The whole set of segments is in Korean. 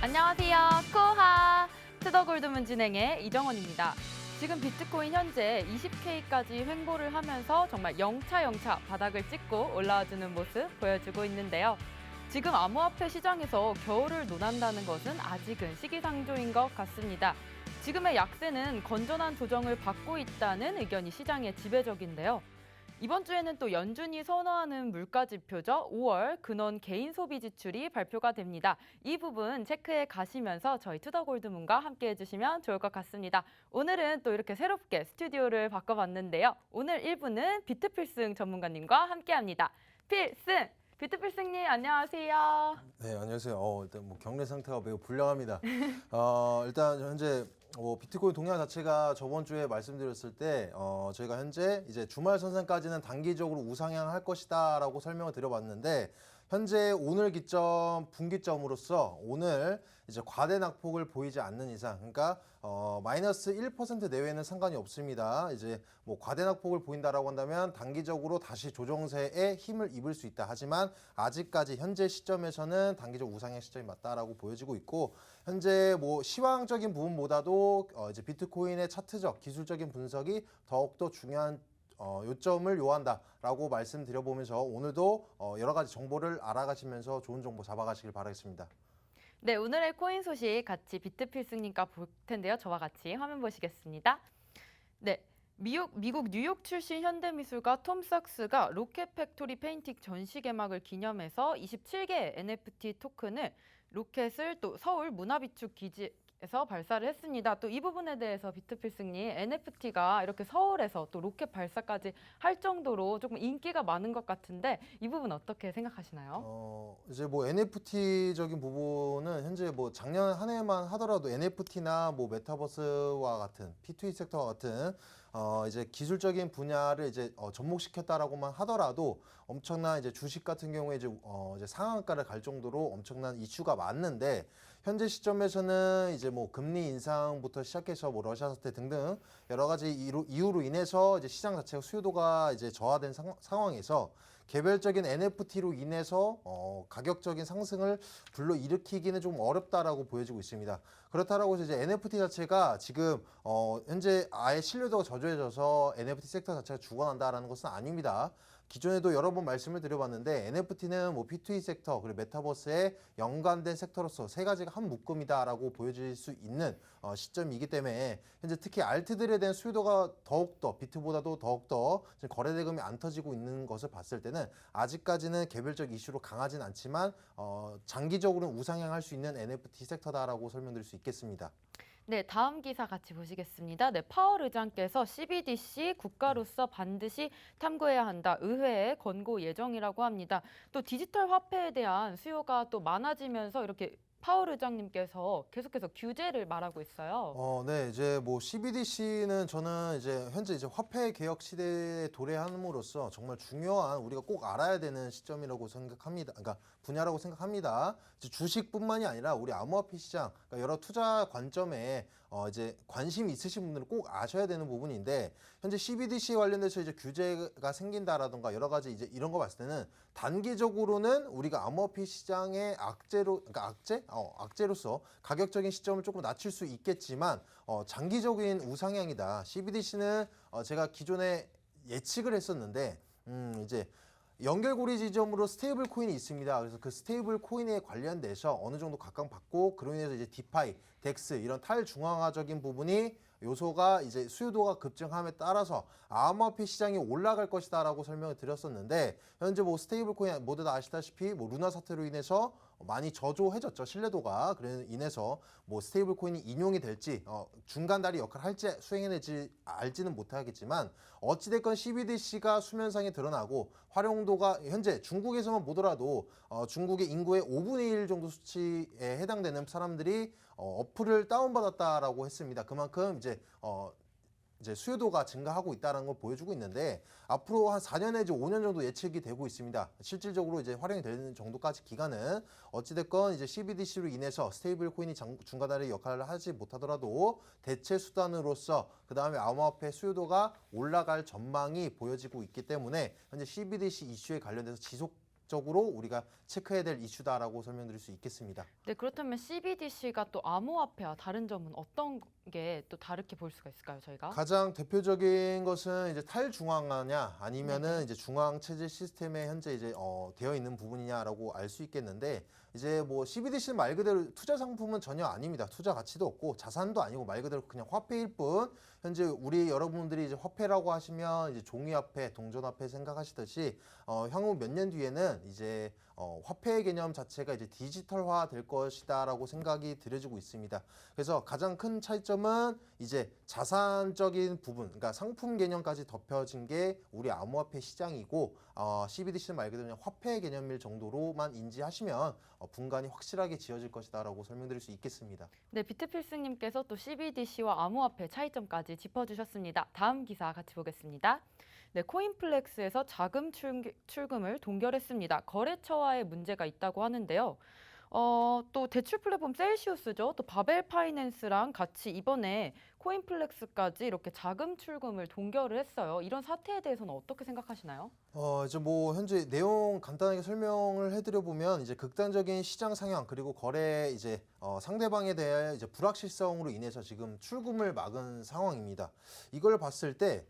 안녕하세요. 코하 투더골드문 진행의 이정원입니다. 지금 비트코인 현재 20K까지 횡보를 하면서 정말 영차 바닥을 찍고 올라와주는 모습 보여주고 있는데요. 지금 암호화폐 시장에서 겨울을 논한다는 것은 아직은 시기상조인 것 같습니다. 지금의 약세는 건전한 조정을 받고 있다는 의견이 시장의 지배적인데요. 이번 주에는 또 연준이 선호하는 물가 지표죠. 5월 근원 개인 소비 지출이 발표가 됩니다. 이 부분 체크해 가시면서 저희 투더골드문과 함께 해주시면 좋을 것 같습니다. 오늘은 또 이렇게 새롭게 스튜디오를 바꿔봤는데요. 오늘 1부는 비트필승 전문가님과 함께합니다. 필승! 비트필승님 안녕하세요. 네, 안녕하세요. 일단 뭐 경례 상태가 매우 불량합니다. 일단 현재 비트코인 동향 자체가 저번 주에 말씀드렸을 때 저희가 현재 이제 주말 선상까지는 단기적으로 우상향할 것이다라고 설명을 드려봤는데 현재 오늘 기점 분기점으로서 오늘 이제 과대 낙폭을 보이지 않는 이상, 그러니까 마이너스 1% 내외는 상관이 없습니다. 이제 뭐 과대 낙폭을 보인다라고 한다면 단기적으로 다시 조정세에 힘을 입을 수 있다. 하지만 아직까지 현재 시점에서는 단기적 우상향 시점이 맞다라고 보여지고 있고, 현재 뭐 시황적인 부분보다도 이제 비트코인의 차트적 기술적인 분석이 더욱더 중요한 요점을 요한다라고 말씀드려보면서 오늘도 여러 가지 정보를 알아가시면서 좋은 정보 잡아가시길 바라겠습니다. 네, 오늘의 코인 소식 같이 비트필승님과 볼 텐데요. 저와 같이 화면 보시겠습니다. 네, 미국 뉴욕 출신 현대미술가 톰 삭스가 로켓 팩토리 페인팅 전시 개막을 기념해서 27개 NFT 토큰을 로켓을 또 서울 문화비축 기지에서 발사를 했습니다. 또 이 부분에 대해서 비트필승님, NFT가 이렇게 서울에서 또 로켓 발사까지 할 정도로 조금 인기가 많은 것 같은데 이 부분 어떻게 생각하시나요? 이제 뭐 NFT적인 부분은 현재 뭐 작년 한 해만 하더라도 NFT나 뭐 메타버스와 같은 P2E 섹터와 같은 이제 기술적인 분야를 이제 접목시켰다라고만 하더라도 엄청난 이제 주식 같은 경우에 이제 상한가를 갈 정도로 엄청난 이슈가 많은데, 현재 시점에서는 이제 뭐 금리 인상부터 시작해서 뭐 러시아 사태 등등 여러 가지 이유로 인해서 이제 시장 자체가 수요도가 이제 저하된 상황에서 개별적인 NFT로 인해서 가격적인 상승을 불러일으키기는 좀 어렵다라고 보여지고 있습니다. 그렇다라고 해서 이제 NFT 자체가 지금 현재 아예 신뢰도가 저조해져서 NFT 섹터 자체가 죽어난다라는 것은 아닙니다. 기존에도 여러 번 말씀을 드려봤는데 NFT는 뭐 P2E 섹터 그리고 메타버스에 연관된 섹터로서 세 가지가 한 묶음이다라고 보여질 수 있는 시점이기 때문에 현재 특히 알트들에 대한 수요도가 더욱더 비트보다도 더욱더 거래 대금이 안 터지고 있는 것을 봤을 때는 아직까지는 개별적 이슈로 강하진 않지만 장기적으로는 우상향할 수 있는 NFT 섹터다라고 설명드릴 수 있겠습니다. 네, 다음 기사 같이 보시겠습니다. 네, 파월 의장께서 CBDC 국가로서 반드시 탐구해야 한다. 의회에 권고 예정이라고 합니다. 또 디지털 화폐에 대한 수요가 또 많아지면서 이렇게 파월 의장님께서 계속해서 규제를 말하고 있어요. 네, 이제 뭐 CBDC는 저는 이제 현재 이제 화폐 개혁 시대에 도래함으로써 정말 중요한 우리가 꼭 알아야 되는 시점이라고 생각합니다. 그러니까 분야라고 생각합니다. 이제 주식뿐만이 아니라 우리 암호화폐 시장, 그러니까 여러 투자 관점에 이제 관심이 있으신 분들은 꼭 아셔야 되는 부분인데, 현재 CBDC 관련돼서 이제 규제가 생긴다라던가 여러 가지 이제 이런 거 봤을 때는 단기적으로는 우리가 암호화폐 시장의 악재로서 가격적인 시점을 조금 낮출 수 있겠지만 장기적인 우상향이다. CBDC는 제가 기존에 예측을 했었는데 이제 연결고리 지점으로 스테이블 코인이 있습니다. 그래서 그 스테이블 코인에 관련돼서 어느 정도 각광받고, 그로 인해서 이제 디파이, 덱스 이런 탈중앙화적인 부분이 요소가 이제 수요도가 급증함에 따라서 암호화폐 시장이 올라갈 것이다라고 설명을 드렸었는데, 현재 뭐 스테이블 코인 모두 다 아시다시피 뭐 루나 사태로 인해서 많이 저조해졌죠. 신뢰도가. 그래 인해서 뭐 스테이블 코인이 인용이 될지 중간다리 역할을 할지 수행해낼지 알지는 못하겠지만, 어찌됐건 CBDC가 수면상에 드러나고 활용도가 현재 중국에서만 보더라도 중국의 인구의 5분의 1 정도 수치에 해당되는 사람들이 어플을 다운받았다라고 했습니다. 그만큼 이제 수요도가 증가하고 있다는 걸 보여주고 있는데, 앞으로 한 4년 내지 5년 정도 예측이 되고 있습니다. 실질적으로 이제 활용이 되는 정도까지 기간은 어찌됐건 이제 CBDC로 인해서 스테이블 코인이 중간다리 역할을 하지 못하더라도 대체 수단으로서 그 다음에 암호화폐 수요도가 올라갈 전망이 보여지고 있기 때문에 현재 CBDC 이슈에 관련돼서 적극적으로 우리가 체크해야 될 이슈다라고 설명드릴 수 있겠습니다. 네, 그렇다면 CBDC가 또 암호화폐와 다른 점은 어떤 게 또 다르게 볼 수가 있을까요, 저희가? 가장 대표적인 것은 이제 탈중앙화냐 아니면은 네네. 이제 중앙 체제 시스템에 현재 이제 되어 있는 부분이냐라고 알 수 있겠는데 이제 뭐 CBDC는 말 그대로 투자 상품은 전혀 아닙니다. 투자 가치도 없고 자산도 아니고 말 그대로 그냥 화폐일 뿐. 현재 우리 여러분들이 이제 화폐라고 하시면 이제 종이화폐, 동전화폐 생각하시듯이 향후 몇 년 뒤에는 이제 화폐의 개념 자체가 이제 디지털화 될 것이다라고 생각이 들여지고 있습니다. 그래서 가장 큰 차이점은 이제 자산적인 부분, 그러니까 상품 개념까지 덮여진 게 우리 암호화폐 시장이고 CBDC는 말 그대로 그냥 화폐 개념일 정도로만 인지하시면 분간이 확실하게 지어질 것이다라고 설명드릴 수 있겠습니다. 네, 비트필스님께서 또 CBDC와 암호화폐 차이점까지 짚어주셨습니다. 다음 기사 같이 보겠습니다. 네, 코인플렉스에서 자금 출금을 동결했습니다. 거래처와의 문제가 있다고 하는데요. 또 대출 플랫폼 셀시우스죠. 또 바벨 파이낸스랑 같이 이번에 코인플렉스까지 이렇게 자금 출금을 동결을 했어요. 이런 사태에 대해서는 어떻게 생각하시나요? 이제 뭐 현재 내용 간단하게 설명을 해드려 보면 이제 극단적인 시장 상향 그리고 거래 이제 상대방에 대해 이제 불확실성으로 인해서 지금 출금을 막은 상황입니다. 이걸 봤을 때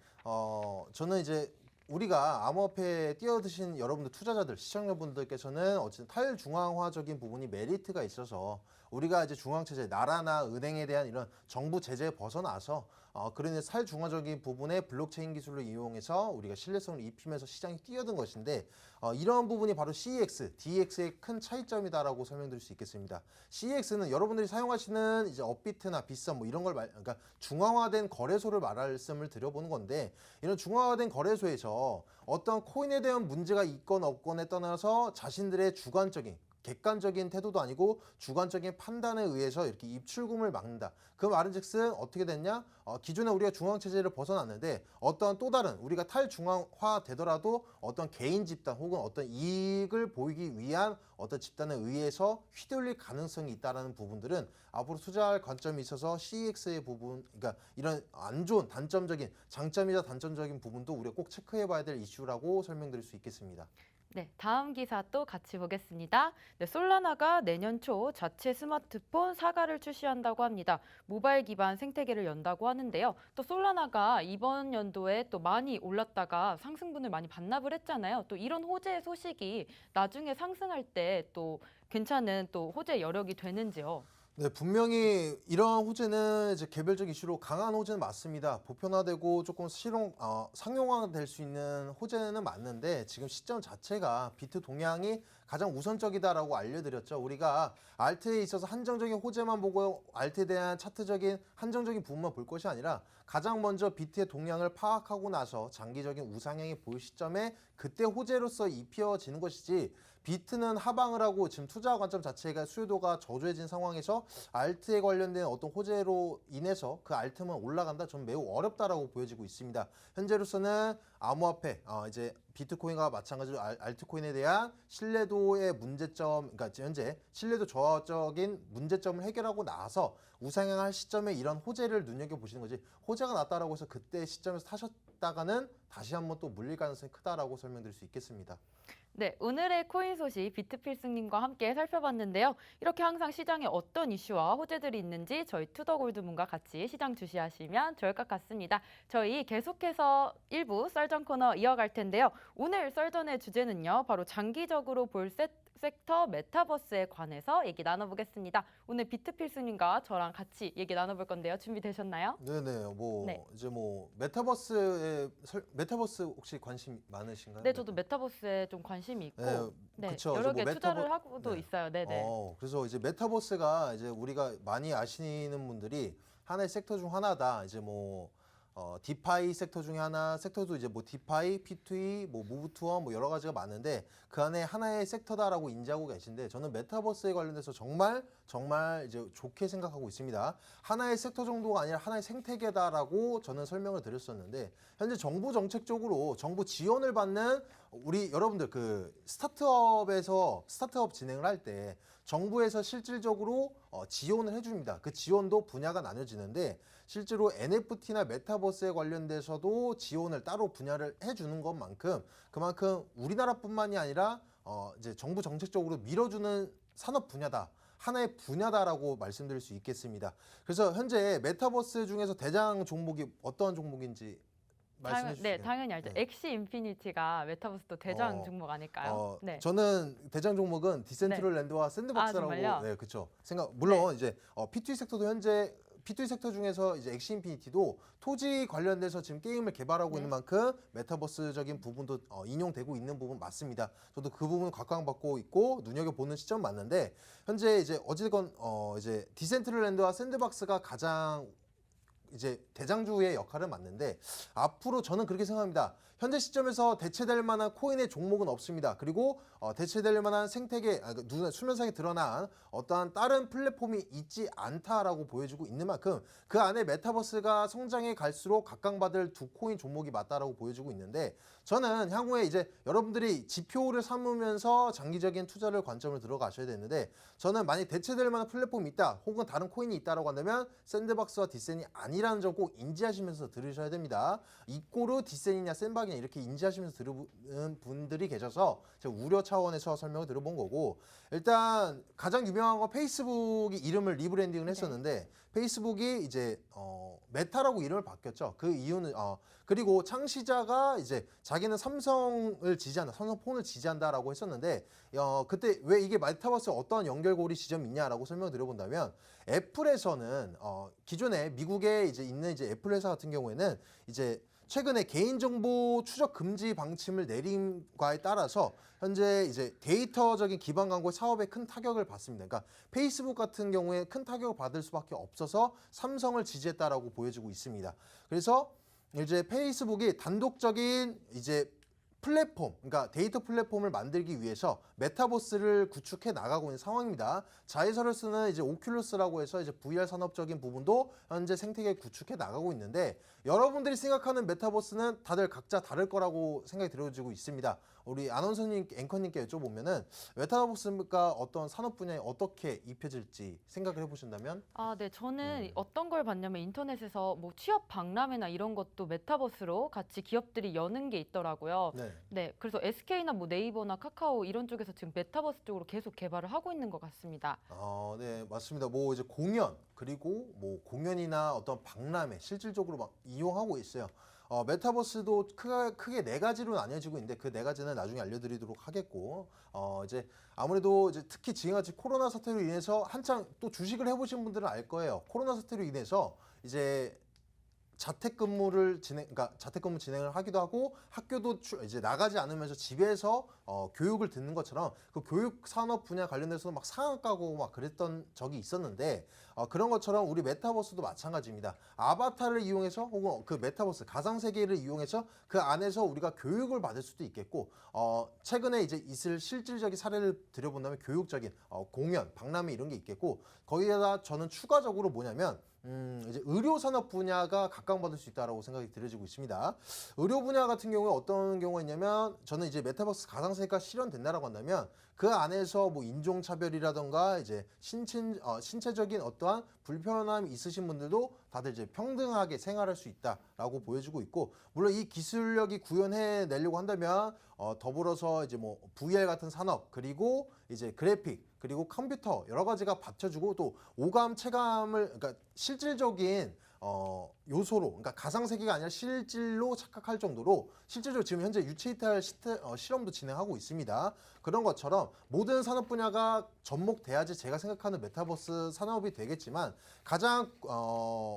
저는 이제 우리가 암호화폐에 뛰어드신 여러분들 투자자들 시청자분들께서는 어쨌든 탈중앙화적인 부분이 메리트가 있어서 우리가 이제 중앙체제 나라나 은행에 대한 이런 정부 제재에 벗어나서 그런 탈중앙적인 부분의 블록체인 기술을 이용해서 우리가 신뢰성을 입히면서 시장이 뛰어든 것인데 이러한 부분이 바로 CEX, DEX의 큰 차이점이다라고 설명드릴 수 있겠습니다. CEX는 여러분들이 사용하시는 이제 업비트나 빗썸 뭐 이런 걸 그러니까 중앙화된 거래소를 말씀을 드려보는 건데 이런 중앙화된 거래소에서 어떤 코인에 대한 문제가 있건 없건에 떠나서 자신들의 주관적인 객관적인 태도도 아니고 주관적인 판단에 의해서 이렇게 입출금을 막는다. 그 말은즉슨 어떻게 됐냐? 기존에 우리가 중앙체제를 벗어났는데 어떤 또 다른 우리가 탈중앙화 되더라도 어떤 개인 집단 혹은 어떤 이익을 보이기 위한 어떤 집단에 의해서 휘둘릴 가능성이 있다라는 부분들은 앞으로 투자할 관점이 있어서 CEX의 부분, 그러니까 이런 안 좋은 단점적인 장점이자 단점적인 부분도 우리가 꼭 체크해봐야 될 이슈라고 설명드릴 수 있겠습니다. 네, 다음 기사 또 같이 보겠습니다. 네, 솔라나가 내년 초 자체 스마트폰 사과를 출시한다고 합니다. 모바일 기반 생태계를 연다고 하는데요. 또 솔라나가 이번 연도에 또 많이 올랐다가 상승분을 많이 반납을 했잖아요. 또 이런 호재 소식이 나중에 상승할 때 또 괜찮은 또 호재 여력이 되는지요? 네, 분명히 이러한 호재는 이제 개별적 이슈로 강한 호재는 맞습니다. 보편화되고 조금 상용화될 수 있는 호재는 맞는데 지금 시점 자체가 비트 동향이 가장 우선적이다라고 알려드렸죠. 우리가 알트에 있어서 한정적인 호재만 보고 알트에 대한 차트적인 한정적인 부분만 볼 것이 아니라 가장 먼저 비트의 동향을 파악하고 나서 장기적인 우상향이 보일 시점에 그때 호재로서 입혀지는 것이지 비트는 하방을 하고 지금 투자 관점 자체가 수요도가 저조해진 상황에서 알트에 관련된 어떤 호재로 인해서 그 알트만 올라간다? 저는 매우 어렵다라고 보여지고 있습니다. 현재로서는 암호화폐, 이제 비트코인과 마찬가지로 알트코인에 대한 신뢰도의 문제점, 그러니까 현재 신뢰도 저하적인 문제점을 해결하고 나서 우상향할 시점에 이런 호재를 눈여겨보시는 거지 호재가 났다라고 해서 그때 시점에서 타셨다가는 다시 한번 또 물릴 가능성이 크다라고 설명드릴 수 있겠습니다. 네, 오늘의 코인 소식 비트필승님과 함께 살펴봤는데요. 이렇게 항상 시장에 어떤 이슈와 호재들이 있는지 저희 투더골드문과 같이 시장 주시하시면 좋을 것 같습니다. 저희 계속해서 일부 썰전 코너 이어갈 텐데요. 오늘 썰전의 주제는요. 바로 장기적으로 볼 섹터 메타버스에 관해서 얘기 나눠보겠습니다. 오늘 비트필승님과 저랑 같이 얘기 나눠볼 건데요. 준비되셨나요? 네네, 뭐 네. 이제 뭐 메타버스 혹시 관심 많으신가요? 네, 저도 메타버스에 좀 관심이 있고 네, 그쵸. 여러 이제 개 뭐 투자를 하고도 네. 있어요. 네네. 그래서 이제 메타버스가 이제 우리가 많이 아시는 분들이 하나의 섹터 중 하나다. 이제 뭐 디파이 섹터 중에 하나, 섹터도 이제 뭐 디파이, P2E, 뭐 무브 투어 뭐 여러 가지가 많은데 그 안에 하나의 섹터다라고 인지하고 계신데 저는 메타버스에 관련돼서 정말 이제 좋게 생각하고 있습니다. 하나의 섹터 정도가 아니라 하나의 생태계다라고 저는 설명을 드렸었는데 현재 정부 정책적으로 정부 지원을 받는 우리 여러분들 그 스타트업 진행을 할 때 정부에서 실질적으로 지원을 해줍니다. 그 지원도 분야가 나눠지는데 실제로 NFT나 메타버스에 관련돼서도 지원을 따로 분야를 해주는 것만큼 그만큼 우리나라뿐만이 아니라 이제 정부 정책적으로 밀어주는 산업 분야다. 하나의 분야다라고 말씀드릴 수 있겠습니다. 그래서 현재 메타버스 중에서 대장 종목이 어떤 종목인지 말씀해 주시면. 네, 당연히 알죠. 네. 엑시 인피니티가 메타버스 또 대장 어, 종목 아닐까요? 네. 저는 대장 종목은 디센트럴랜드와 샌드박스라고. 정말요? 네, 그렇죠. 물론 이제 P2E 섹터도 현재 P2E 섹터 중에서 이제 엑시 인피니티도 토지 관련돼서 지금 게임을 개발하고 있는 만큼 메타버스적인 부분도 인용되고 있는 부분 맞습니다. 저도 그 부분 각광받고 있고 눈여겨보는 시점 맞는데 현재 이제 어찌됐건 이제 디센트럴랜드와 샌드박스가 가장 이제 대장주의 역할을 맡는데 앞으로 저는 그렇게 생각합니다. 현재 시점에서 대체될 만한 코인의 종목은 없습니다. 그리고 대체될 만한 생태계, 수면상에 드러난 어떠한 다른 플랫폼이 있지 않다라고 보여주고 있는 만큼 그 안에 메타버스가 성장해 갈수록 각광받을 두 코인 종목이 맞다라고 보여주고 있는데 저는 향후에 이제 여러분들이 지표를 삼으면서 장기적인 투자를 관점을 들어가셔야 되는데 저는 만약 대체될 만한 플랫폼이 있다 혹은 다른 코인이 있다라고 한다면 샌드박스와 디센이 아니라는 점 꼭 인지하시면서 들으셔야 됩니다. 이꼬르 디센이냐 샌박이냐 이렇게 인지하시면서 들으는 분들이 계셔서 제가 우려 차원에서 설명을 들어본 거고 일단 가장 유명한 건 페이스북이 이름을 리브랜딩을 했었는데 페이스북이 이제 메타라고 이름을 바뀌었죠. 그 이유는 그리고 창시자가 이제 자기는 삼성을 지지한다, 삼성폰을 지지한다라고 했었는데 그때 왜 이게 메타버스에 어떤 연결고리 지점이 있냐라고 설명을 드려본다면 애플에서는 기존에 미국에 이제 있는 이제 애플 회사 같은 경우에는 이제 최근에 개인정보 추적 금지 방침을 내림과에 따라서 현재 이제 데이터적인 기반 광고 사업에 큰 타격을 받습니다. 그러니까 페이스북 같은 경우에 큰 타격을 받을 수밖에 없어서 삼성을 지지했다라고 보여지고 있습니다. 그래서 이제 페이스북이 단독적인 이제 플랫폼, 그러니까 데이터 플랫폼을 만들기 위해서 메타버스를 구축해 나가고 있는 상황입니다. 자회사를 쓰는 이제 오큘러스라고 해서 이제 VR 산업적인 부분도 현재 생태계 구축해 나가고 있는데 여러분들이 생각하는 메타버스는 다들 각자 다를 거라고 생각이 들어지고 있습니다. 우리 아나운서님, 앵커님께 여쭤보면은 메타버스가 어떤 산업 분야에 어떻게 입혀질지 생각을 해보신다면? 네, 저는 어떤 걸 봤냐면 인터넷에서 뭐 취업 박람회나 이런 것도 메타버스로 같이 기업들이 여는 게 있더라고요. 네. 네, 그래서 SK나 뭐 네이버나 카카오 이런 쪽에서 지금 메타버스 쪽으로 계속 개발을 하고 있는 것 같습니다. 네, 맞습니다. 뭐 이제 공연 그리고 뭐 공연이나 어떤 박람회 실질적으로 막 이용하고 있어요. 메타버스도 크게 네 가지로 나뉘어지고 있는데 그 네 가지는 나중에 알려드리도록 하겠고 이제 아무래도 이제 특히 지금같이 코로나 사태로 인해서 한창 또 주식을 해보신 분들은 알 거예요. 코로나 사태로 인해서 이제 그러니까 자택근무 진행을 하기도 하고 학교도 이제 나가지 않으면서 집에서 교육을 듣는 것처럼 그 교육 산업 분야 관련돼서 막 상한 까고 막 그랬던 적이 있었는데 그런 것처럼 우리 메타버스도 마찬가지입니다. 아바타를 이용해서 혹은 그 메타버스 가상 세계를 이용해서 그 안에서 우리가 교육을 받을 수도 있겠고 최근에 이제 있을 실질적인 사례를 들여본다면 교육적인 공연, 박람회 이런 게 있겠고 거기에다 저는 추가적으로 뭐냐면 이제 의료 산업 분야가 각광받을 수 있다라고 생각이 들어지고 있습니다. 의료 분야 같은 경우에 어떤 경우가 있냐면 저는 이제 메타버스 가상세계가 실현된다라고 한다면 그 안에서 뭐 인종차별이라던가 이제 신체적인 어떠한 불편함이 있으신 분들도 다들 이제 평등하게 생활할 수 있다라고 보여주고 있고 물론 이 기술력이 구현해 내려고 한다면 더불어서 이제 뭐 VR 같은 산업 그리고 이제 그래픽 그리고 컴퓨터 여러 가지가 받쳐주고 또 오감 체감을 그러니까 실질적인 요소로 그러니까 가상 세계가 아니라 실질로 착각할 정도로 실질적으로 지금 현재 유체이탈 실험도 진행하고 있습니다. 그런 것처럼 모든 산업 분야가 접목돼야지 제가 생각하는 메타버스 산업이 되겠지만 가장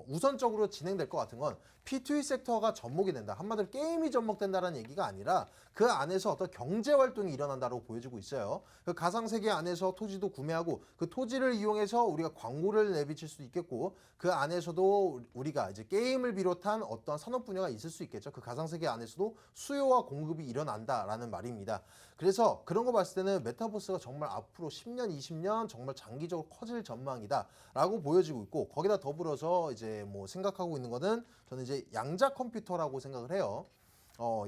우선적으로 진행될 것 같은 건 P2E 섹터가 접목이 된다. 한마디로 게임이 접목된다는 얘기가 아니라 그 안에서 어떤 경제 활동이 일어난다고 보여지고 있어요. 그 가상 세계 안에서 토지도 구매하고 그 토지를 이용해서 우리가 광고를 내비칠 수도 있겠고 그 안에서도 우리가 이제 게임을 비롯한 어떤 산업 분야가 있을 수 있겠죠. 그 가상 세계 안에서도 수요와 공급이 일어난다라는 말입니다. 그래서 그런 거 봤을 때는 메타버스가 정말 앞으로 10년, 20년 정말 장기적으로 커질 전망이다라고 보여지고 있고 거기다 더불어서 이제 뭐 생각하고 있는 거는 저는 이제 양자 컴퓨터라고 생각을 해요.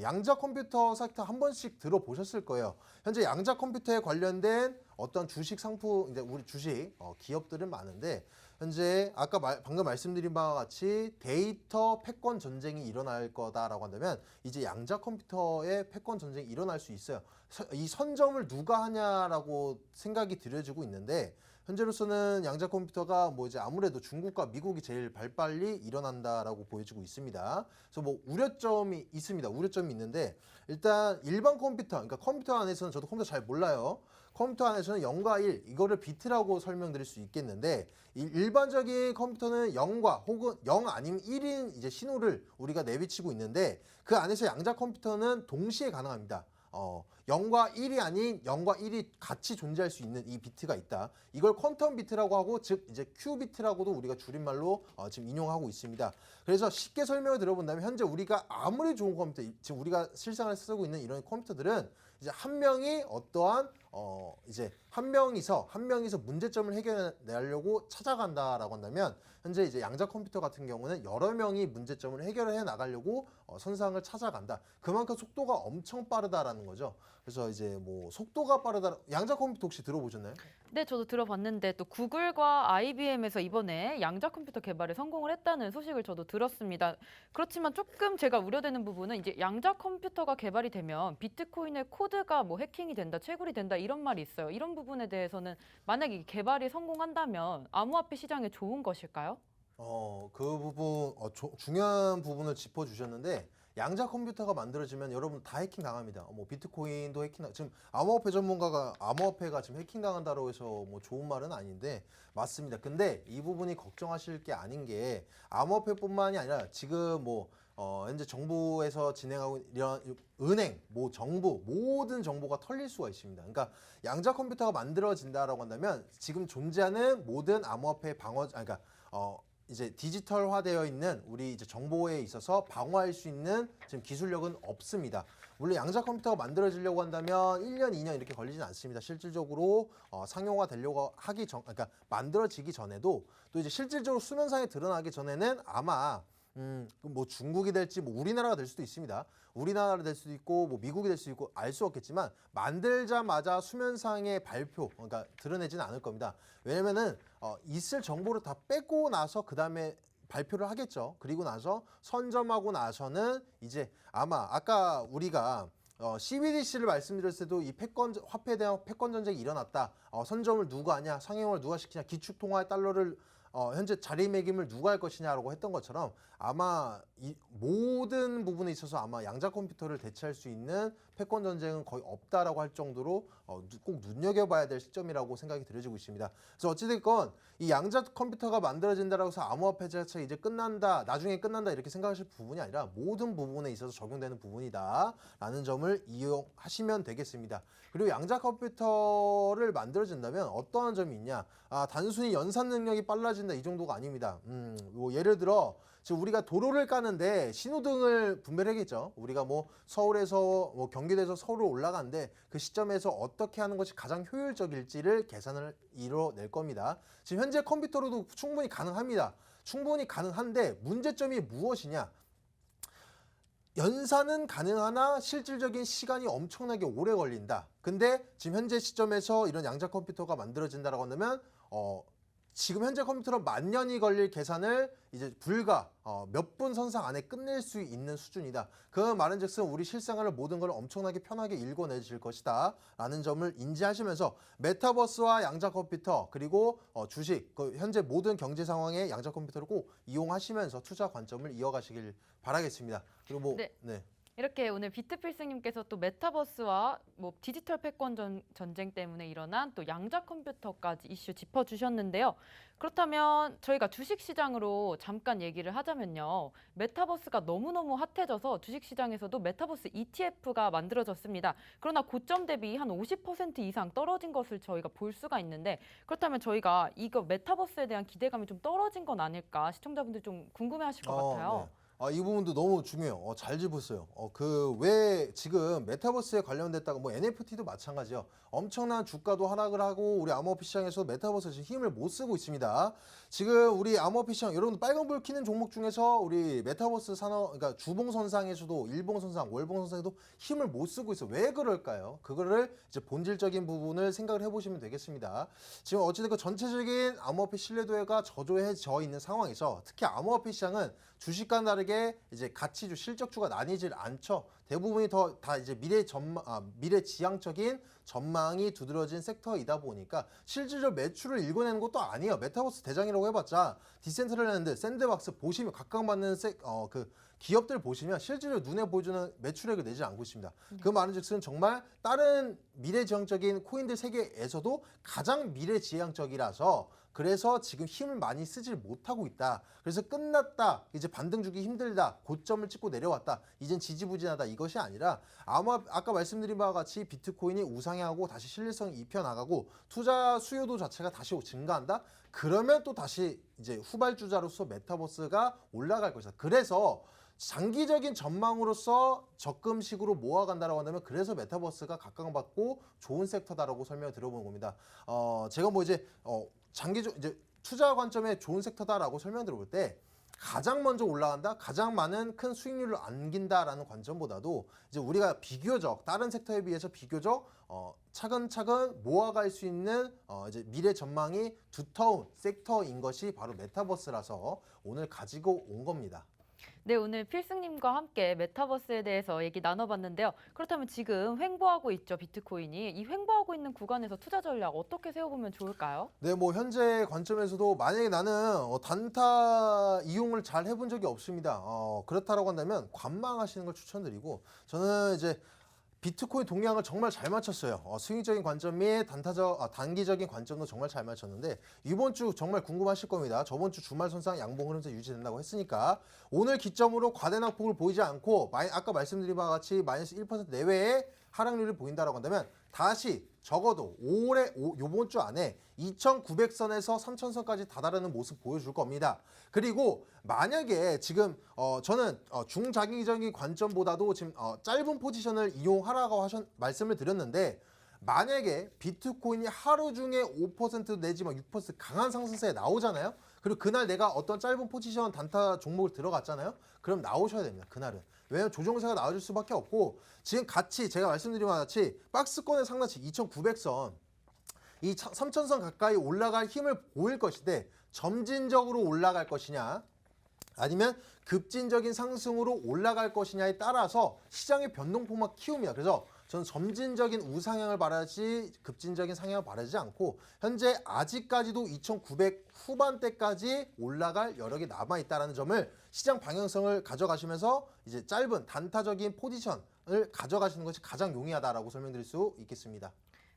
양자 컴퓨터 사이트 한 번씩 들어보셨을 거예요. 현재 양자 컴퓨터에 관련된 어떤 주식 상품, 이제 우리 주식 기업들은 많은데 현재 아까 방금 말씀드린 바와 같이 데이터 패권 전쟁이 일어날 거다라고 한다면 이제 양자 컴퓨터의 패권 전쟁이 일어날 수 있어요. 이 선점을 누가 하냐라고 생각이 들여지고 있는데 현재로서는 양자 컴퓨터가 뭐 이제 아무래도 중국과 미국이 제일 발빨리 일어난다라고 보여지고 있습니다. 그래서 뭐 우려점이 있습니다. 우려점이 있는데 일단 일반 컴퓨터, 그러니까 컴퓨터 안에서는 저도 컴퓨터 잘 몰라요. 컴퓨터 안에서는 0과 1 이거를 비트라고 설명드릴 수 있겠는데 일반적인 컴퓨터는 0과 혹은 0 아니면 1인 이제 신호를 우리가 내비치고 있는데 그 안에서 양자 컴퓨터는 동시에 가능합니다. 0과 1이 아닌 0과 1이 같이 존재할 수 있는 이 비트가 있다. 이걸 퀀텀 비트라고 하고 즉 이제 Q 비트라고도 우리가 줄임말로 지금 인용하고 있습니다. 그래서 쉽게 설명을 들어본다면 현재 우리가 아무리 좋은 컴퓨터, 지금 우리가 실생활에 쓰고 있는 이런 컴퓨터들은 이제 한 명이 어떠한 이제 한 명이서 문제점을 해결해내려고 찾아간다라고 한다면 현재 이제 양자 컴퓨터 같은 경우는 여러 명이 문제점을 해결해 나가려고 선상을 찾아간다. 그만큼 속도가 엄청 빠르다라는 거죠. 그래서 이제 뭐 속도가 빠르다. 양자 컴퓨터 혹시 들어보셨나요? 네, 저도 들어봤는데 또 구글과 IBM에서 이번에 양자 컴퓨터 개발에 성공을 했다는 소식을 저도 들었습니다. 그렇지만 조금 제가 우려되는 부분은 이제 양자 컴퓨터가 개발이 되면 비트코인의 코드가 뭐 해킹이 된다, 채굴이 된다 이런 말이 있어요. 이런 부분에 대해서는 만약에 개발이 성공한다면 암호화폐 시장에 좋은 것일까요? 그 부분 중요한 부분을 짚어주셨는데 양자 컴퓨터가 만들어지면 여러분 다 해킹 당합니다. 뭐 비트코인도 지금 암호화폐 전문가가 암호화폐가 지금 해킹 당한다고 해서 뭐 좋은 말은 아닌데 맞습니다. 근데 이 부분이 걱정하실 게 아닌 게 암호화폐뿐만이 아니라 지금 뭐 현재 정부에서 진행하고 이런 은행, 뭐 정부 모든 정보가 털릴 수가 있습니다. 그러니까 양자 컴퓨터가 만들어진다라고 한다면 지금 존재하는 모든 암호화폐 그러니까 이제 디지털화되어 있는 우리 이제 정보에 있어서 방어할 수 있는 지금 기술력은 없습니다. 물론 양자 컴퓨터가 만들어지려고 한다면 1년, 2년 이렇게 걸리진 않습니다. 실질적으로 상용화 되려고 그러니까 만들어지기 전에도 또 이제 실질적으로 수면상에 드러나기 전에는 아마 뭐 중국이 될지 뭐 우리나라가 될 수도 있습니다. 우리나라가 될 수도 있고 뭐 미국이 될 수도 있고 알 수 없겠지만 만들자마자 수면상의 발표 그러니까 드러내지는 않을 겁니다. 왜냐면은 있을 정보를 다 빼고 나서 그 다음에 발표를 하겠죠. 그리고 나서 선점하고 나서는 이제 아마 아까 우리가 CBDC를 말씀드렸을 때도 이 화폐에 대한 패권 전쟁이 일어났다. 선점을 누가 하냐, 상용을 누가 시키냐, 기축통화의 달러를 현재 자리매김을 누가 할 것이냐라고 했던 것처럼 아마 이 모든 부분에 있어서 아마 양자 컴퓨터를 대체할 수 있는 패권 전쟁은 거의 없다라고 할 정도로 꼭 눈여겨봐야 될 시점이라고 생각이 들어지고 있습니다. 그래서 어찌됐건 이 양자 컴퓨터가 만들어진다라고 해서 암호화폐 자체가 이제 끝난다, 나중에 끝난다 이렇게 생각하실 부분이 아니라 모든 부분에 있어서 적용되는 부분이다라는 점을 이용하시면 되겠습니다. 그리고 양자 컴퓨터를 만들어진다면 어떠한 점이 있냐? 단순히 연산 능력이 빨라진다 이 정도가 아닙니다. 뭐 예를 들어 지금 우리가 도로를 까는데 신호등을 분별하겠죠. 우리가 뭐 서울에서 뭐 경기도에서 서울을 올라가는데 그 시점에서 어떻게 하는 것이 가장 효율적일지를 계산을 이뤄낼 겁니다. 지금 현재 컴퓨터로도 충분히 가능합니다. 충분히 가능한데 문제점이 무엇이냐? 연산은 가능하나 실질적인 시간이 엄청나게 오래 걸린다. 근데 지금 현재 시점에서 이런 양자 컴퓨터가 만들어진다라고 한다면 지금 현재 컴퓨터로 만 년이 걸릴 계산을 이제 불과 몇 분 선상 안에 끝낼 수 있는 수준이다. 그 말은즉슨 우리 실생활을 모든 걸 엄청나게 편하게 읽어내실 것이다 라는 점을 인지하시면서 메타버스와 양자 컴퓨터 그리고 주식 현재 모든 경제 상황에 양자 컴퓨터를 꼭 이용하시면서 투자 관점을 이어가시길 바라겠습니다. 그리고 뭐 네. 이렇게 오늘 비트필승님께서 또 메타버스와 뭐 디지털 패권 전쟁 때문에 일어난 또 양자 컴퓨터까지 이슈 짚어주셨는데요. 그렇다면 저희가 주식시장으로 잠깐 얘기를 하자면요. 메타버스가 너무너무 핫해져서 주식시장에서도 메타버스 ETF가 만들어졌습니다. 그러나 고점 대비 한 50% 이상 떨어진 것을 저희가 볼 수가 있는데 그렇다면 저희가 이거 메타버스에 대한 기대감이 좀 떨어진 건 아닐까 시청자분들 좀 궁금해하실 것 같아요. 네. 이 부분도 너무 중요해요. 잘 짚었어요. 그 왜 지금 메타버스에 관련됐다가 뭐 NFT도 마찬가지요. 엄청난 주가도 하락을 하고 우리 암호화폐 시장에서 메타버스 지금 힘을 못 쓰고 있습니다. 지금 우리 암호화폐 시장 여러분 빨간불 켜는 종목 중에서 우리 메타버스 산업 그러니까 주봉선상에서도 일봉선상, 월봉선상에도 힘을 못 쓰고 있어요. 왜 그럴까요? 그거를 이제 본질적인 부분을 생각을 해보시면 되겠습니다. 지금 어찌됐건 전체적인 암호화폐 신뢰도가 저조해져 있는 상황에서 특히 암호화폐 시장은 주식과 다르게 이제 가치주, 실적주가 나뉘질 않죠. 대부분이 다 이제 미래지향적인 전망이 두드러진 섹터이다 보니까 실질적 매출을 읽어내는 것도 아니에요. 메타버스 대장이라고 해봤자 디센트럴랜드, 샌드박스 보시면 각광받는 그 기업들 보시면 실제로 눈에 보여주는 매출액을 내지 않고 있습니다. 그 말은즉슨 정말 다른 미래지향적인 코인들 세계에서도 가장 미래지향적이라서 그래서 지금 힘을 많이 쓰질 못하고 있다. 그래서 끝났다. 이제 반등 주기 힘들다. 고점을 찍고 내려왔다. 이젠 지지부진하다. 이것이 아니라 아까 말씀드린 바와 같이 비트코인이 우상향하고 다시 신뢰성이 입혀나가고 투자 수요도 자체가 다시 증가한다. 그러면 또 다시 이제 후발주자로서 메타버스가 올라갈 것이다. 그래서 장기적인 전망으로서 적금식으로 모아간다라고 한다면 그래서 메타버스가 각광받고 좋은 섹터다라고 설명을 드려보는 겁니다. 제가 뭐 이제 이제 투자 관점에 좋은 섹터다라고 설명드려볼 때 가장 먼저 올라간다, 가장 많은 큰 수익률을 안긴다라는 관점보다도 이제 우리가 비교적 다른 섹터에 비해서 비교적 차근차근 모아갈 수 있는 이제 미래 전망이 두터운 섹터인 것이 바로 메타버스라서 오늘 가지고 온 겁니다. 네, 오늘 필승님과 함께 메타버스에 대해서 얘기 나눠봤는데요. 그렇다면 지금 횡보하고 있죠, 비트코인이. 이 횡보하고 있는 구간에서 투자 전략 어떻게 세워보면 좋을까요? 네, 뭐 현재 관점에서도 만약에 나는 단타 이용을 잘 해본 적이 없습니다. 그렇다라고 한다면 관망하시는 걸 추천드리고 저는 이제 비트코인 동향을 정말 잘 맞췄어요. 스윙적인 관점 및 단기적인 관점도 정말 잘 맞췄는데 이번 주 정말 궁금하실 겁니다. 저번 주 주말 손상 양봉 흐름세 유지된다고 했으니까 오늘 기점으로 과대 낙폭을 보이지 않고 아까 말씀드린 바와 같이 마이너스 1% 내외의 하락률을 보인다라고 한다면 다시 적어도 요번 주 안에 2,900선에서 3,000선까지 다다르는 모습 보여줄 겁니다. 그리고 만약에 지금 저는 중장기적인 관점보다도 지금 짧은 포지션을 이용하라고 말씀을 드렸는데 만약에 비트코인이 하루 중에 5% 내지 6% 강한 상승세에 나오잖아요. 그리고 그날 내가 어떤 짧은 포지션 단타 종목을 들어갔잖아요. 그럼 나오셔야 됩니다. 그날은. 왜냐면 조정세가 나와줄 수밖에 없고 지금 같이 제가 말씀드린 것 같이 박스권의 상단치 2,900선 이 3,000선 가까이 올라갈 힘을 보일 것인데 점진적으로 올라갈 것이냐 아니면 급진적인 상승으로 올라갈 것이냐에 따라서 시장의 변동폭만 키웁니다. 그래서 저는 점진적인 우상향을 바라지 급진적인 상향을 바라지 않고 현재 아직까지도 2,900 후반대까지 올라갈 여력이 남아있다는 점을 시장 방향성을 가져가시면서 이제 짧은 단타적인 포지션을 가져가시는 것이 가장 용이하다라고 설명드릴 수 있겠습니다.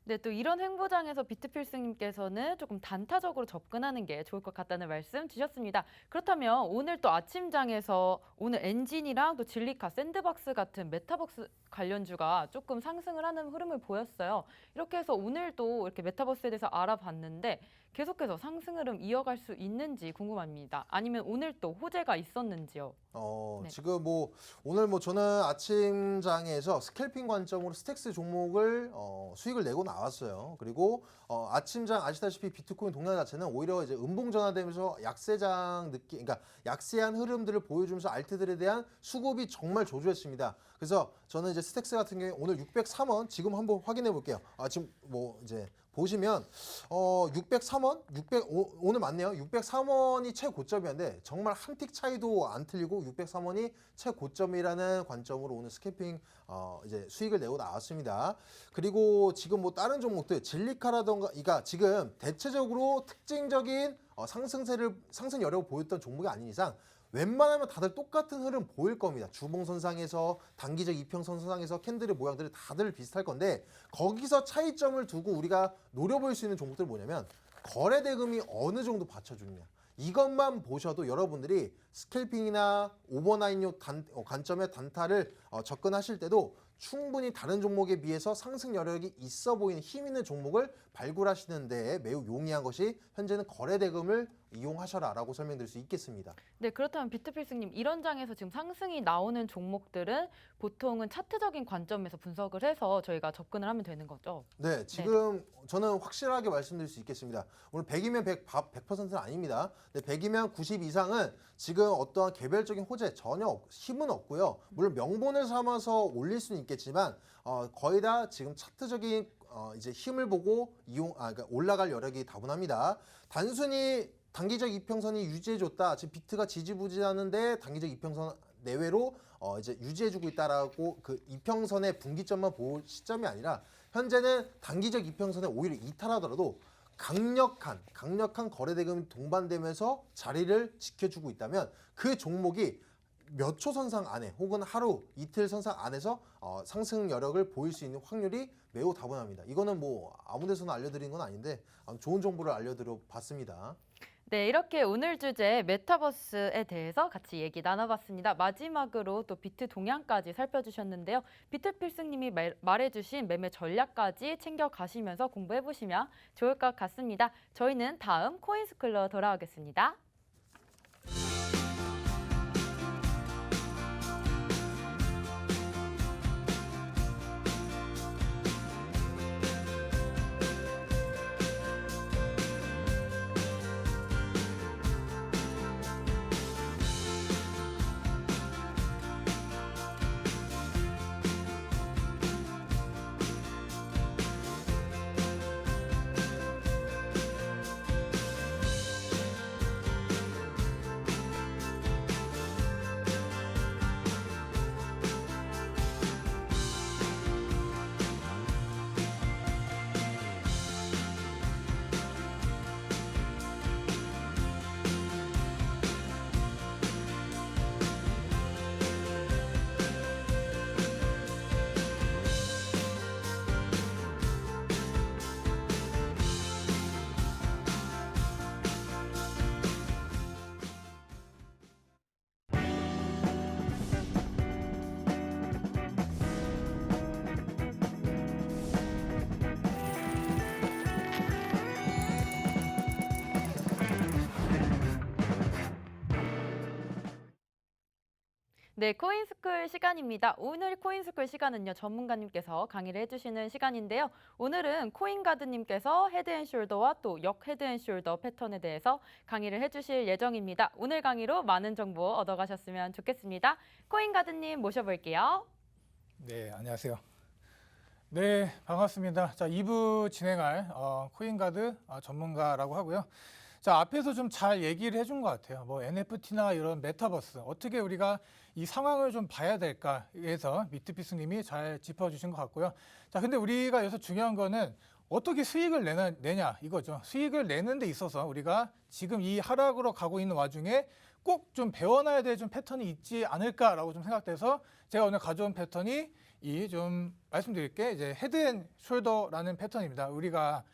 네, 또 이런 횡보장에서 비트필승님께서는 조금 단타적으로 접근하는 게 좋을 것 같다는 말씀 주셨습니다. 그렇다면 오늘 또 아침장에서 오늘 엔진이랑 또 진리카, 샌드박스 같은 메타버스 관련주가 조금 상승을 하는 흐름을 보였어요. 이렇게 해서 오늘도 이렇게 메타버스에 대해서 알아봤는데 계속해서 상승 흐름 이어갈 수 있는지 궁금합니다. 아니면 오늘 또 호재가 있었는지요? 네. 지금 오늘 저는 아침장에서 스캘핑 관점으로 스택스 종목을 수익을 내고 나왔어요. 그리고 아침장 아시다시피 비트코인 동향 자체는 오히려 이제 음봉 전환되면서 약세장 느낌, 그러니까 약세한 흐름들을 보여주면서 알트들에 대한 수급이 정말 조조했습니다. 그래서 저는 이제 스택스 같은 경우에 오늘 603원 지금 한번 확인해 볼게요. 지금 이제 보시면 603원, 오늘 맞네요. 603원이 최고점이었는데 정말 한 틱 차이도 안 틀리고 603원이 최고점이라는 관점으로 오늘 스캐핑 이제 수익을 내고 나왔습니다. 그리고 지금 다른 종목들 진리카라던가 이가 지금 대체적으로 특징적인 상승 여력을 보였던 종목이 아닌 이상 웬만하면 다들 똑같은 흐름 보일 겁니다. 주봉선상에서 단기적 이평선상에서 캔들의 모양들이 다들 비슷할 건데 거기서 차이점을 두고 우리가 노려볼 수 있는 종목들은 뭐냐면 거래 대금이 어느 정도 받쳐주느냐. 이것만 보셔도 여러분들이 스캘핑이나 오버나인용 관점의 단타를 접근하실 때도 충분히 다른 종목에 비해서 상승 여력이 있어 보이는 힘 있는 종목을 발굴하시는 데 매우 용이한 것이 현재는 거래 대금을 이용하셔라라고 설명드릴 수 있겠습니다. 네, 그렇다면 비트필승님 이런 장에서 지금 상승이 나오는 종목들은 보통은 차트적인 관점에서 분석을 해서 저희가 접근을 하면 되는 거죠? 네, 지금 저는 확실하게 말씀드릴 수 있겠습니다. 오늘 100이면 100%는 아닙니다. 네, 100이면 90 이상은 지금 어떠한 개별적인 호재 전혀 힘은 없고요. 물론 명분을 삼아서 올릴 수는 있겠지만 거의 다 지금 차트적인 이제 힘을 보고 그러니까 올라갈 여력이 다분합니다. 단순히 단기적 이평선이 유지해줬다. 지금 비트가 지지부진하는데 단기적 이평선 내외로 이제 유지해주고 있다라고 그 이평선의 분기점만 볼 시점이 아니라 현재는 단기적 이평선에 오히려 이탈하더라도 강력한 거래대금이 동반되면서 자리를 지켜주고 있다면 그 종목이 몇 초 선상 안에 혹은 하루 이틀 선상 안에서 상승 여력을 보일 수 있는 확률이 매우 다분합니다. 이거는 뭐 아무 데서나 알려드린 건 아닌데 좋은 정보를 알려드려 봤습니다. 네, 이렇게 오늘 주제 메타버스에 대해서 같이 얘기 나눠봤습니다. 마지막으로 또 비트 동향까지 살펴주셨는데요. 비트필승님이 말해주신 매매 전략까지 챙겨가시면서 공부해보시면 좋을 것 같습니다. 저희는 다음 코인스쿨로 돌아오겠습니다. 네, 코인스쿨 시간입니다. 오늘 코인스쿨 시간은요, 전문가님께서 강의를 해주시는 시간인데요. 오늘은 코인가드님께서 헤드앤숄더와 또 역 헤드앤숄더 패턴에 대해서 강의를 해주실 예정입니다. 오늘 강의로 많은 정보 얻어가셨으면 좋겠습니다. 코인가드님 모셔볼게요. 네, 안녕하세요. 네, 반갑습니다. 자, 2부 진행할 코인가드 전문가라고 하고요. 자, 앞에서 좀 잘 얘기를 해준 것 같아요. 뭐 NFT나 이런 메타버스 어떻게 우리가 이 상황을 좀 봐야 될까에서 비트피스님이 잘 짚어주신 것 같고요. 자, 근데 우리가 여기서 중요한 거는 어떻게 수익을 내냐 이거죠. 수익을 내는 데 있어서 우리가 지금 이 하락으로 가고 있는 와중에 꼭 좀 배워놔야 될 좀 패턴이 있지 않을까라고 좀 생각돼서 제가 오늘 가져온 패턴이 이 좀 말씀드릴게 이제 헤드앤숄더라는 패턴입니다. 우리가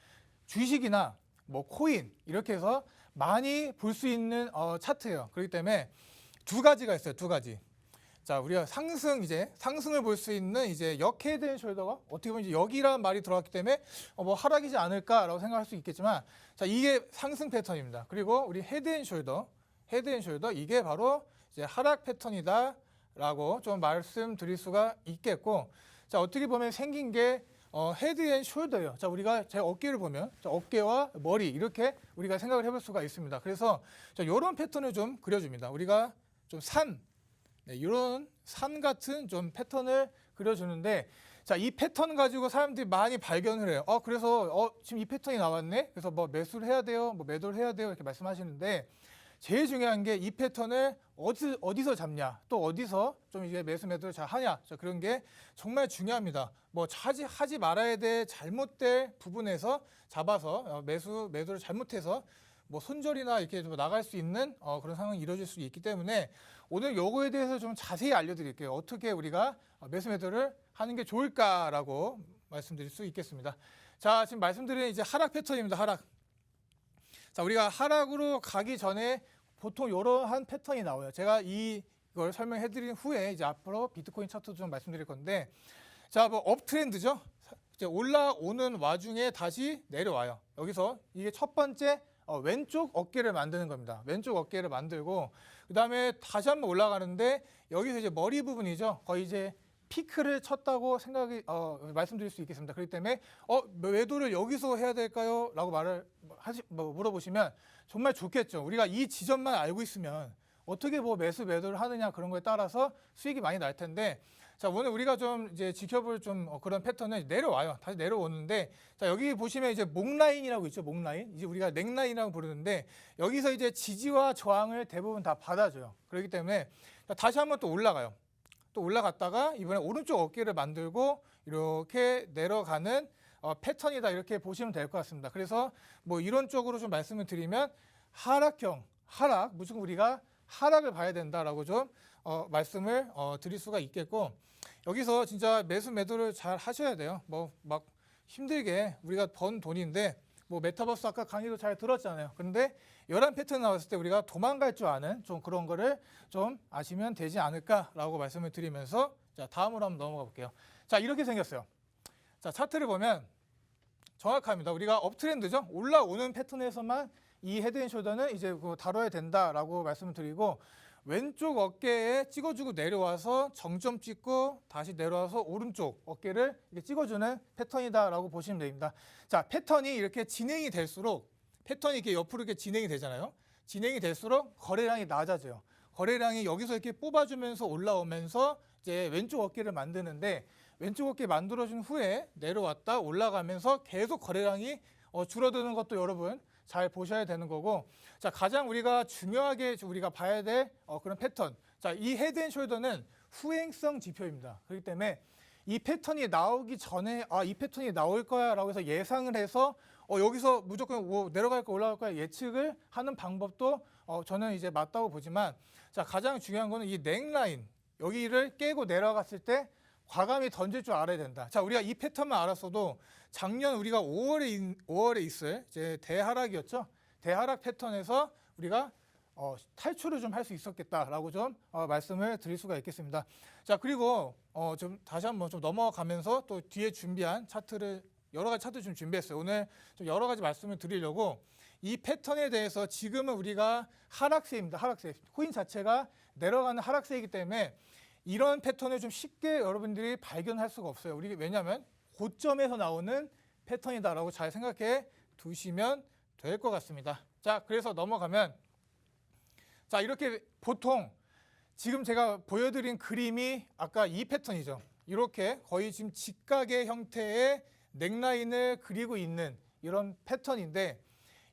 주식이나 뭐 코인 이렇게 해서 많이 볼 수 있는 차트예요. 그렇기 때문에 두 가지가 있어요. 두 가지. 자, 우리가 상승을 볼 수 있는 이제 역 헤드앤숄더가 어떻게 보면 이제 역이라는 말이 들어갔기 때문에 뭐 하락이지 않을까라고 생각할 수 있겠지만, 자, 이게 상승 패턴입니다. 그리고 우리 헤드앤숄더 이게 바로 이제 하락 패턴이다라고 좀 말씀드릴 수가 있겠고, 자, 어떻게 보면 생긴 게 헤드앤숄더예요. 자, 우리가 제 어깨를 보면 자, 어깨와 머리 이렇게 우리가 생각을 해볼 수가 있습니다. 그래서 이런 패턴을 좀 그려줍니다. 우리가 좀 이런 산 같은 좀 패턴을 그려주는데, 자, 이 패턴 가지고 사람들이 많이 발견을 해요. 그래서 지금 이 패턴이 나왔네. 그래서 뭐 매수를 해야 돼요, 뭐 매도를 해야 돼요 이렇게 말씀하시는데, 제일 중요한 게 이 패턴을 어디서 잡냐, 또 어디서 좀 이제 매수 매도를 잘 하냐, 자, 그런 게 정말 중요합니다. 뭐 하지 말아야 될 잘못될 부분에서 잡아서 매수 매도를 잘못해서 뭐 손절이나 이렇게 좀 나갈 수 있는 그런 상황이 이루어질 수 있기 때문에 오늘 요거에 대해서 좀 자세히 알려드릴게요. 어떻게 우리가 매수 매도를 하는 게 좋을까라고 말씀드릴 수 있겠습니다. 자, 지금 말씀드린 이제 하락 패턴입니다. 하락. 자, 우리가 하락으로 가기 전에 보통 이러한 패턴이 나와요. 제가 이걸 설명해드린 후에 이제 앞으로 비트코인 차트 좀 말씀드릴 건데, 자, 뭐 업트렌드죠. 이제 올라오는 와중에 다시 내려와요. 여기서 이게 첫 번째 왼쪽 어깨를 만드는 겁니다. 왼쪽 어깨를 만들고 그다음에 다시 한번 올라가는데 여기서 이제 머리 부분이죠. 거의 이제 피크를 쳤다고 말씀드릴 수 있겠습니다. 그렇기 때문에 매도를 여기서 해야 될까요? 라고 물어보시면 정말 좋겠죠. 우리가 이 지점만 알고 있으면 어떻게 매도를 하느냐 그런 거에 따라서 수익이 많이 날 텐데 자, 오늘 우리가 좀 이제 지켜볼 그런 패턴은 내려와요. 다시 내려오는데 자, 여기 보시면 이제 목 라인이라고 있죠. 목 라인. 이제 우리가 넥 라인이라고 부르는데 여기서 이제 지지와 저항을 대부분 다 받아줘요. 그렇기 때문에 자, 다시 한번 또 올라가요. 또 올라갔다가 이번에 오른쪽 어깨를 만들고 이렇게 내려가는 패턴이다 이렇게 보시면 될 것 같습니다. 그래서 이론적으로 좀 말씀을 드리면 무조건 우리가 하락을 봐야 된다라고 좀 말씀을 드릴 수가 있겠고 여기서 진짜 매도를 잘 하셔야 돼요. 막 힘들게 우리가 번 돈인데 메타버스 아까 강의도 잘 들었잖아요. 그런데 11 패턴 나왔을 때 우리가 도망갈 줄 아는 좀 그런 거를 좀 아시면 되지 않을까라고 말씀을 드리면서 자, 다음으로 한번 넘어가 볼게요. 자, 이렇게 생겼어요. 자, 차트를 보면 정확합니다. 우리가 업트렌드죠. 올라오는 패턴에서만 이 헤드앤숄더는 이제 다뤄야 된다라고 말씀을 드리고 왼쪽 어깨에 찍어주고 내려와서 정점 찍고 다시 내려와서 오른쪽 어깨를 이렇게 찍어주는 패턴이다라고 보시면 됩니다. 자, 패턴이 이렇게 진행이 될수록 패턴이 이렇게 옆으로 이렇게 진행이 되잖아요. 진행이 될수록 거래량이 낮아져요. 거래량이 여기서 이렇게 뽑아주면서 올라오면서 이제 왼쪽 어깨를 만드는데 왼쪽 어깨 만들어준 후에 내려왔다 올라가면서 계속 거래량이 줄어드는 것도 여러분 잘 보셔야 되는 거고 자 가장 우리가 중요하게 우리가 봐야 될 그런 패턴 자 이 헤드앤숄더는 후행성 지표입니다. 그렇기 때문에 이 패턴이 나오기 전에 이 패턴이 나올 거야 라고 해서 예상을 해서 여기서 무조건 내려갈 거 올라갈 거야 예측을 하는 방법도 저는 이제 맞다고 보지만 자 가장 중요한 거는 이 넥라인 여기를 깨고 내려갔을 때 과감히 던질 줄 알아야 된다. 자, 우리가 이 패턴만 알았어도 작년 우리가 5월에 있을 이제 대하락이었죠. 대하락 패턴에서 우리가 탈출을 좀 할 수 있었겠다라고 좀 말씀을 드릴 수가 있겠습니다. 자, 그리고 좀 다시 한번 좀 넘어가면서 또 뒤에 준비한 차트를 여러 가지 차트 좀 준비했어요. 오늘 좀 여러 가지 말씀을 드리려고 이 패턴에 대해서 지금은 우리가 하락세입니다. 하락세. 코인 자체가 내려가는 하락세이기 때문에 이런 패턴을 좀 쉽게 여러분들이 발견할 수가 없어요. 왜냐하면 고점에서 나오는 패턴이다라고 잘 생각해 두시면 될 것 같습니다. 자, 그래서 넘어가면 자 이렇게 보통 지금 제가 보여드린 그림이 아까 이 패턴이죠. 이렇게 거의 지금 직각의 형태의 넥라인을 그리고 있는 이런 패턴인데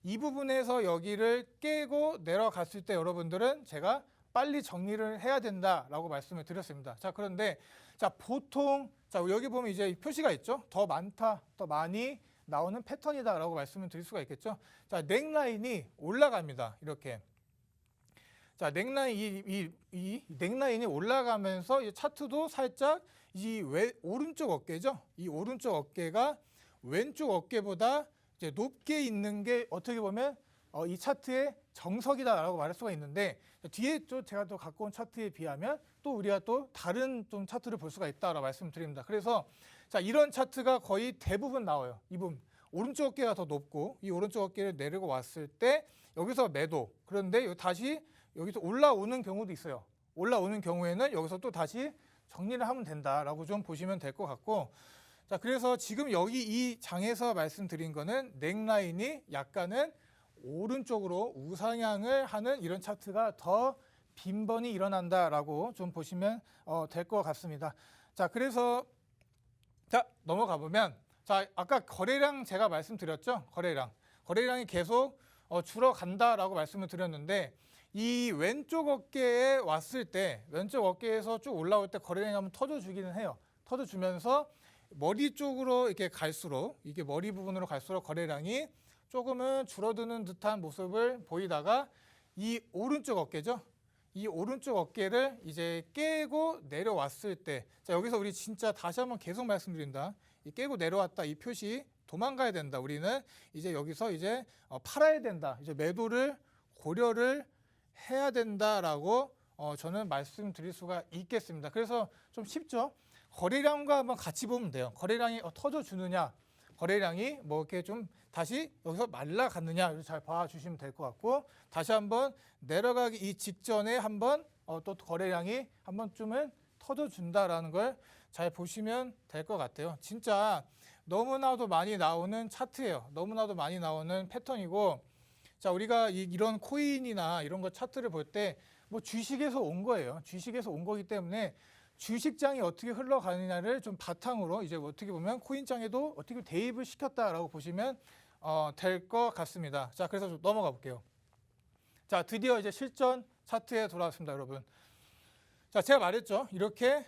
이 부분에서 여기를 깨고 내려갔을 때 여러분들은 제가 빨리 정리를 해야 된다라고 말씀을 드렸습니다. 자, 그런데 자, 보통 자, 여기 보면 이제 표시가 있죠. 더 많다, 더 많이 나오는 패턴이다라고 말씀을 드릴 수가 있겠죠. 자, 넥라인이 올라갑니다. 이렇게. 자, 이 넥라인이 올라가면서 이 차트도 살짝 오른쪽 어깨죠. 이 오른쪽 어깨가 왼쪽 어깨보다 이제 높게 있는 게 어떻게 보면 이 차트의 정석이다라고 말할 수가 있는데 뒤에 또 제가 또 갖고 온 차트에 비하면 또 우리가 또 다른 좀 차트를 볼 수가 있다라고 말씀드립니다. 그래서 자 이런 차트가 거의 대부분 나와요. 이 부분 오른쪽 어깨가 더 높고 이 오른쪽 어깨를 내리고 왔을 때 여기서 매도 그런데 다시 여기서 올라오는 경우도 있어요. 올라오는 경우에는 여기서 또 다시 정리를 하면 된다라고 좀 보시면 될 것 같고 자 그래서 지금 여기 이 장에서 말씀드린 거는 넥라인이 약간은 오른쪽으로 우상향을 하는 이런 차트가 더 빈번히 일어난다라고 좀 보시면 될 것 같습니다. 자, 그래서 자 넘어가 보면 자 아까 거래량 제가 말씀드렸죠. 거래량이 계속 줄어간다라고 말씀을 드렸는데 이 왼쪽 어깨에 왔을 때 왼쪽 어깨에서 쭉 올라올 때 거래량이 한번 터져주기는 해요. 터져주면서 머리 쪽으로 이렇게 갈수록 이게 머리 부분으로 갈수록 거래량이 조금은 줄어드는 듯한 모습을 보이다가 이 오른쪽 어깨죠. 이 오른쪽 어깨를 이제 깨고 내려왔을 때, 자 여기서 우리 진짜 다시 한번 계속 말씀드린다. 이 깨고 내려왔다 이 표시 도망가야 된다. 우리는 이제 여기서 이제 팔아야 된다. 이제 매도를 고려를 해야 된다라고 저는 말씀드릴 수가 있겠습니다. 그래서 좀 쉽죠. 거래량과 한번 같이 보면 돼요. 거래량이 터져주느냐. 거래량이 뭐 이렇게 좀 다시 여기서 말라갔느냐 잘 봐주시면 될 것 같고, 다시 한번 내려가기 이 직전에 한번 또 거래량이 한 번쯤은 터져준다라는 걸 잘 보시면 될 것 같아요. 진짜 너무나도 많이 나오는 차트예요. 너무나도 많이 나오는 패턴이고, 자, 우리가 이런 코인이나 이런 거 차트를 볼 때 뭐 주식에서 온 거예요. 주식에서 온 거기 때문에 주식장이 어떻게 흘러가느냐를 좀 바탕으로 이제 어떻게 보면 코인장에도 어떻게 대입을 시켰다라고 보시면 될 것 같습니다. 자, 그래서 좀 넘어가 볼게요. 자, 드디어 이제 실전 차트에 돌아왔습니다, 여러분. 자, 제가 말했죠. 이렇게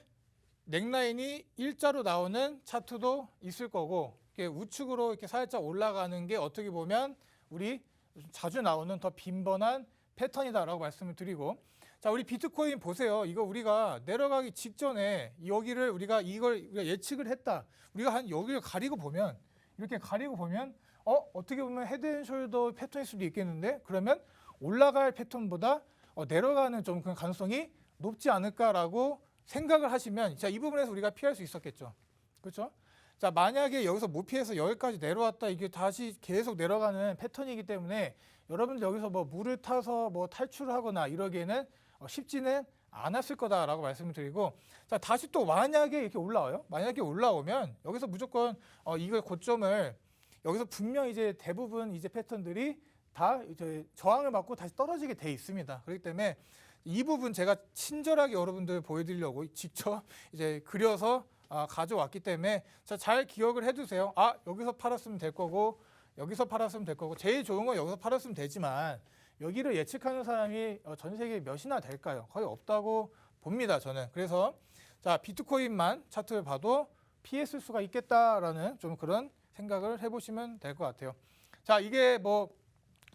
넥라인이 일자로 나오는 차트도 있을 거고, 이렇게 우측으로 이렇게 살짝 올라가는 게 어떻게 보면 우리 자주 나오는 더 빈번한 패턴이다라고 말씀을 드리고, 자, 우리 비트코인 보세요. 이거 우리가 내려가기 직전에 여기를 우리가 예측을 했다. 우리가 한 여기를 가리고 보면, 이렇게 가리고 보면 어떻게 보면 헤드앤숄더 패턴일 수도 있겠는데, 그러면 올라갈 패턴보다 내려가는 좀 그런 가능성이 높지 않을까라고 생각을 하시면, 자, 이 부분에서 우리가 피할 수 있었겠죠. 그렇죠? 자, 만약에 여기서 못 피해서 여기까지 내려왔다, 이게 다시 계속 내려가는 패턴이기 때문에 여러분들 여기서 뭐 물을 타서 뭐 탈출하거나 이러기에는 쉽지는 않았을 거다라고 말씀을 드리고, 자, 다시 또 만약에 이렇게 올라와요. 만약에 올라오면 여기서 무조건 이걸 고점을 여기서 분명 이제 대부분 이제 패턴들이 다 이제 저항을 받고 다시 떨어지게 돼 있습니다. 그렇기 때문에 이 부분 제가 친절하게 여러분들 보여드리려고 직접 이제 그려서 가져왔기 때문에 잘 기억을 해두세요. 여기서 팔았으면 될 거고, 여기서 팔았으면 될 거고, 제일 좋은 건 여기서 팔았으면 되지만 여기를 예측하는 사람이 전 세계에 몇이나 될까요? 거의 없다고 봅니다, 저는. 그래서 자, 비트코인만 차트를 봐도 피했을 수가 있겠다라는 좀 그런 생각을 해보시면 될 것 같아요. 자, 이게 뭐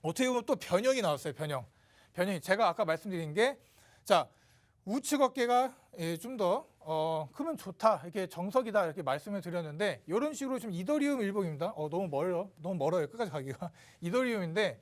어떻게 보면 또 변형이 나왔어요. 변형이 제가 아까 말씀드린 게, 자, 우측 어깨가 좀 더 크면 좋다, 이렇게 정석이다 이렇게 말씀을 드렸는데, 이런 식으로 지금 이더리움 일봉입니다. 너무 멀어요 끝까지 가기가. 이더리움인데,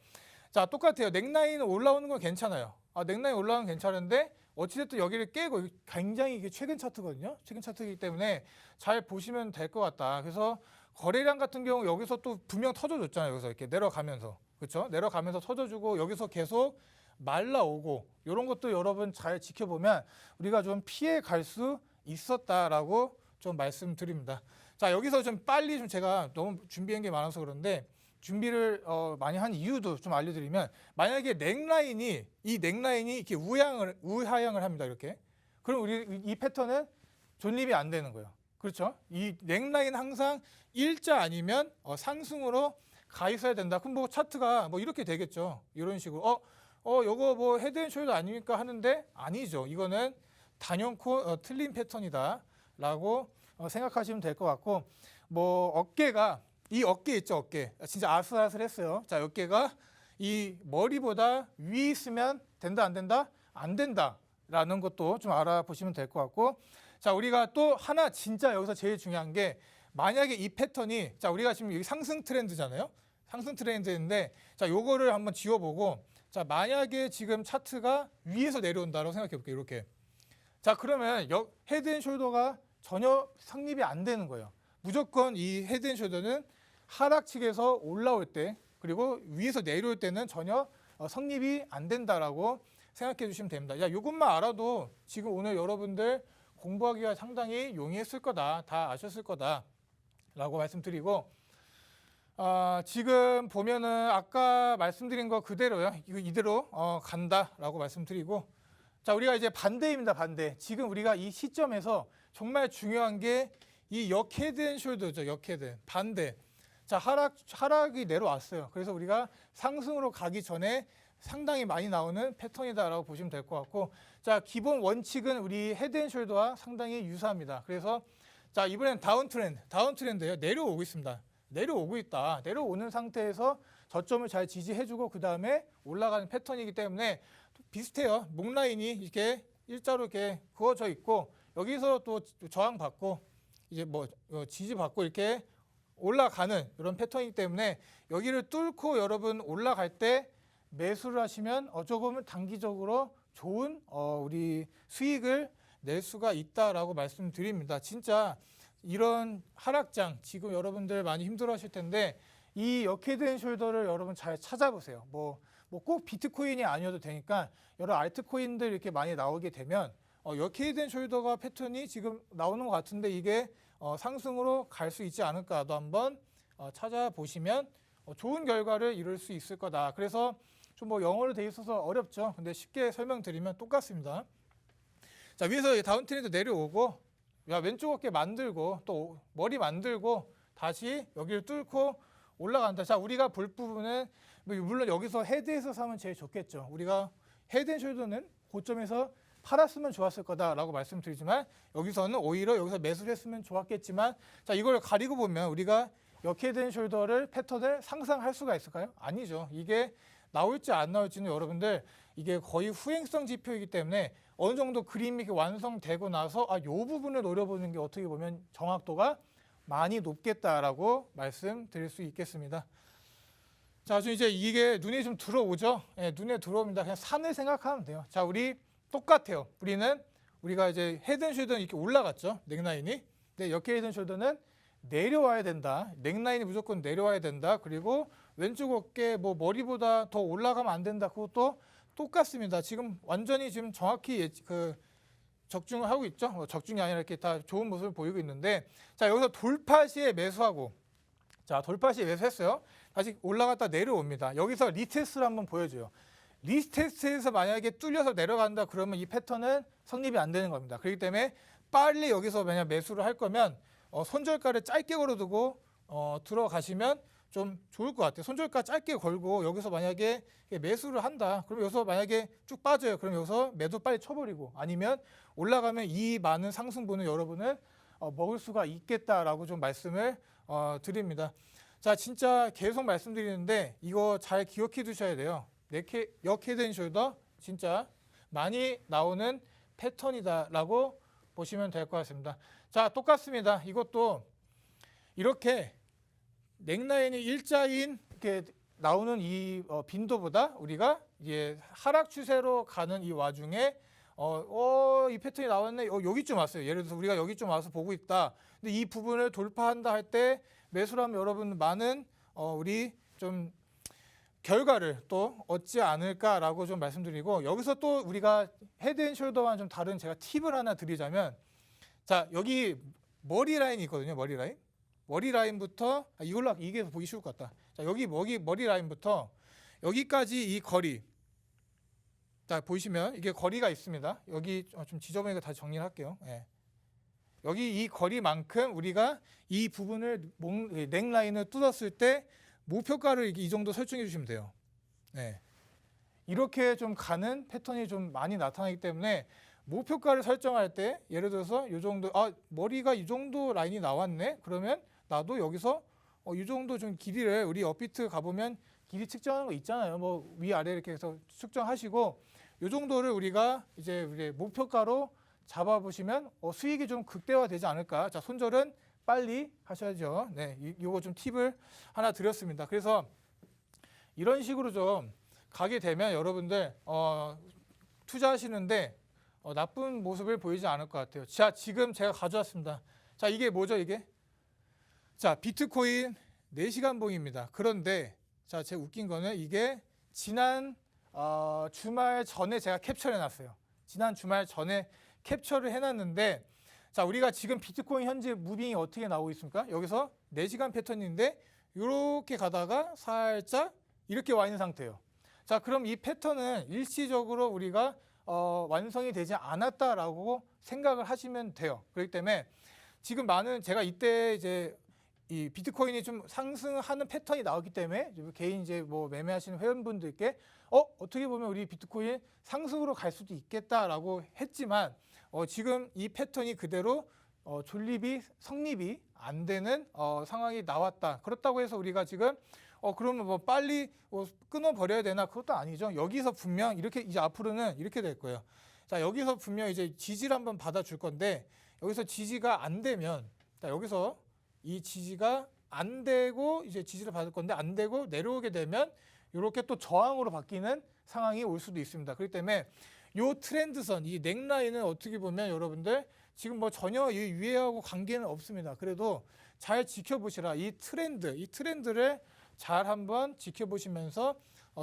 자, 똑같아요. 넥라인 올라오는 건 괜찮아요. 넥라인 올라오는 건 괜찮은데 어찌됐든 여기를 깨고, 굉장히 이게 최근 차트거든요. 최근 차트이기 때문에 잘 보시면 될 것 같다. 그래서 거래량 같은 경우 여기서 또 분명 터져줬잖아요. 여기서 이렇게 내려가면서, 그렇죠? 내려가면서 터져주고 여기서 계속 말라오고, 이런 것도 여러분 잘 지켜보면 우리가 좀 피해 갈 수 있었다라고 좀 말씀드립니다. 자, 여기서 좀 빨리 좀 제가 너무 준비한 게 많아서 그런데 준비를 많이 한 이유도 좀 알려드리면, 만약에 넥라인이 이렇게 우하향을 합니다. 이렇게. 그럼 우리 이 패턴은 존립이 안 되는 거예요. 그렇죠? 이 넥라인 항상 일자 아니면 상승으로 가 있어야 된다. 그럼 뭐 차트가 뭐 이렇게 되겠죠. 이런 식으로 요거 뭐 헤드앤숄더 아닙니까 하는데, 아니죠. 이거는 단연코 틀린 패턴이다라고 생각하시면 될 것 같고, 뭐 어깨가, 이 어깨 있죠, 어깨. 진짜 아슬아슬했어요. 자, 어깨가 이 머리보다 위에 있으면 된다, 안 된다? 안 된다라는 것도 좀 알아보시면 될 것 같고, 자, 우리가 또 하나 진짜 여기서 제일 중요한 게, 만약에 이 패턴이, 자, 우리가 지금 여기 상승 트렌드잖아요. 상승 트렌드인데, 자, 요거를 한번 지워보고, 자, 만약에 지금 차트가 위에서 내려온다고 생각해 볼게요. 이렇게. 자, 그러면 헤드앤숄더가 전혀 성립이 안 되는 거예요. 무조건 이 헤드앤숄더는 하락측에서 올라올 때, 그리고 위에서 내려올 때는 전혀 성립이 안 된다라고 생각해 주시면 됩니다. 야, 이것만 알아도 지금 오늘 여러분들 공부하기가 상당히 용이했을 거다, 다 아셨을 거다라고 말씀드리고, 지금 보면은 아까 말씀드린 거 그대로요. 이대로 간다라고 말씀드리고, 자, 우리가 이제 반대입니다. 반대. 지금 우리가 이 시점에서 정말 중요한 게 이 역헤드앤숄더죠. 역헤드. 반대. 자, 하락이 내려왔어요. 그래서 우리가 상승으로 가기 전에 상당히 많이 나오는 패턴이다라고 보시면 될 것 같고, 자, 기본 원칙은 우리 헤드앤숄더와 상당히 유사합니다. 그래서 자, 이번엔 다운트렌드예요. 내려오고 있습니다. 내려오고 있다. 내려오는 상태에서 저점을 잘 지지해주고 그 다음에 올라가는 패턴이기 때문에 비슷해요. 목라인이 이렇게 일자로 이렇게 그어져 있고, 여기서 또 저항받고 이제 뭐 지지받고 이렇게 올라가는 이런 패턴이기 때문에, 여기를 뚫고 여러분 올라갈 때 매수를 하시면 조금은 단기적으로 좋은 우리 수익을 낼 수가 있다라고 말씀드립니다. 진짜 이런 하락장 지금 여러분들 많이 힘들어하실 텐데 이 역헤드앤 숄더를 여러분 잘 찾아보세요. 뭐 꼭 비트코인이 아니어도 되니까 여러 알트코인들 이렇게 많이 나오게 되면 역헤드앤 숄더가 패턴이 지금 나오는 것 같은데 이게 상승으로 갈 수 있지 않을까도 한번 찾아보시면 좋은 결과를 이룰 수 있을 거다. 그래서 좀 뭐 영어로 돼 있어서 어렵죠. 근데 쉽게 설명드리면 똑같습니다. 자, 위에서 다운트렌드 내려오고 왼쪽 어깨 만들고 또 머리 만들고 다시 여기를 뚫고 올라간다. 자, 우리가 볼 부분은 물론 여기서 헤드에서 사면 제일 좋겠죠. 우리가 헤드앤숄더는 고점에서 팔았으면 좋았을 거다라고 말씀드리지만 여기서는 오히려 여기서 매수를 했으면 좋았겠지만 자, 이걸 가리고 보면 우리가 역헤드앤숄더를 패턴을 상상할 수가 있을까요? 아니죠. 이게 나올지 안 나올지는 여러분들 이게 거의 후행성 지표이기 때문에 어느 정도 그림이 완성되고 나서 이 부분을 노려보는 게 어떻게 보면 정확도가 많이 높겠다라고 말씀드릴 수 있겠습니다. 자, 좀 이제 이게 눈에 좀 들어오죠? 네, 눈에 들어옵니다. 그냥 산을 생각하면 돼요. 자, 우리 똑같아요. 우리가 이제 헤드앤숄더는 이렇게 올라갔죠. 넥라인이. 근데 역헤드앤숄더는 내려와야 된다. 넥라인이 무조건 내려와야 된다. 그리고 왼쪽 어깨 머리보다 더 올라가면 안 된다. 그것도 똑같습니다. 지금 완전히 지금 정확히 적중을 하고 있죠. 적중이 아니라 이렇게 다 좋은 모습을 보이고 있는데 자, 여기서 돌파 시에 매수하고 자, 돌파 시에 매수했어요. 다시 올라갔다 내려옵니다. 여기서 리테스트를 한번 보여줘요. 리테스트에서 만약에 뚫려서 내려간다 그러면 이 패턴은 성립이 안 되는 겁니다. 그렇기 때문에 빨리 여기서 만약 매수를 할 거면 손절가를 짧게 걸어두고 들어가시면 좀 좋을 것 같아요. 손절가 짧게 걸고 여기서 만약에 매수를 한다. 그럼 여기서 만약에 쭉 빠져요. 그럼 여기서 매도 빨리 쳐버리고 아니면 올라가면 이 많은 상승분을 여러분은 먹을 수가 있겠다라고 좀 말씀을 드립니다. 자, 진짜 계속 말씀드리는데 이거 잘 기억해 두셔야 돼요. 역헤드앤숄더 진짜 많이 나오는 패턴이다라고 보시면 될 것 같습니다. 자, 똑같습니다. 이것도 이렇게 넥라인이 일자인 이렇게 나오는 이 빈도보다 우리가 이제 하락 추세로 가는 이 와중에 이 패턴이 나왔네. 여기쯤 왔어요. 예를 들어서 우리가 여기쯤 와서 보고 있다. 근데 이 부분을 돌파한다 할 때 매수를 하면 여러분 많은 우리 좀 결과를 또 얻지 않을까라고 좀 말씀드리고 여기서 또 우리가 헤드앤숄더와는 좀 다른 제가 팁을 하나 드리자면 자, 여기 머리 라인이 있거든요. 머리 라인부터 이걸로 이게 보기 쉬울 것 같다. 자, 여기 머리 라인부터 여기까지 이 거리. 자, 보시면 이게 거리가 있습니다. 여기 좀 지저분하게 다시 정리를 할게요. 예. 여기 이 거리만큼 우리가 이 부분을 넥라인을 뚫었을 때 목표가를 이 정도 설정해 주시면 돼요. 네. 이렇게 좀 가는 패턴이 좀 많이 나타나기 때문에 목표가를 설정할 때 예를 들어서 이 정도 머리가 이 정도 라인이 나왔네. 그러면 나도 여기서 이 정도 좀 길이를 우리 업비트 가보면 길이 측정하는 거 있잖아요. 뭐 위아래 이렇게 해서 측정하시고 이 정도를 우리가 이제 우리 목표가로 잡아보시면 수익이 좀 극대화되지 않을까. 자, 손절은 빨리 하셔야죠. 네, 이거 좀 팁을 하나 드렸습니다. 그래서 이런 식으로 좀 가게 되면 여러분들 투자하시는데 나쁜 모습을 보이지 않을 것 같아요. 자, 지금 제가 가져왔습니다. 자, 이게 뭐죠, 이게? 자, 비트코인 4시간 봉입니다. 그런데 자, 제가 웃긴 거는 이게 지난 주말 전에 제가 캡처를 해놨어요. 지난 주말 전에 캡처를 해놨는데 자, 우리가 지금 비트코인 현재 무빙이 어떻게 나오고 있습니까? 여기서 4시간 패턴인데 이렇게 가다가 살짝 이렇게 와 있는 상태예요. 자, 그럼 이 패턴은 일시적으로 우리가 완성이 되지 않았다라고 생각을 하시면 돼요. 그렇기 때문에 지금 많은 제가 이때 이제 이 비트코인이 좀 상승하는 패턴이 나왔기 때문에 개인 이제 뭐 매매하시는 회원분들께 어떻게 보면 우리 비트코인 상승으로 갈 수도 있겠다라고 했지만 지금 이 패턴이 그대로 존립이 성립이 안 되는 상황이 나왔다. 그렇다고 해서 우리가 지금 그러면 뭐 빨리 끊어 버려야 되나? 그것도 아니죠. 여기서 분명 이렇게 이제 앞으로는 이렇게 될 거예요. 자, 여기서 분명 이제 지지를 한번 받아줄 건데 여기서 지지가 안 되면 자, 여기서 이 지지가 안 되고 이제 지지를 받을 건데 안 되고 내려오게 되면 이렇게 또 저항으로 바뀌는 상황이 올 수도 있습니다. 그렇기 때문에 요 트렌드선, 이 넥라인은 어떻게 보면 여러분들 지금 뭐 전혀 이 위에하고 관계는 없습니다. 그래도 잘 지켜보시라. 이 트렌드를 잘 한번 지켜보시면서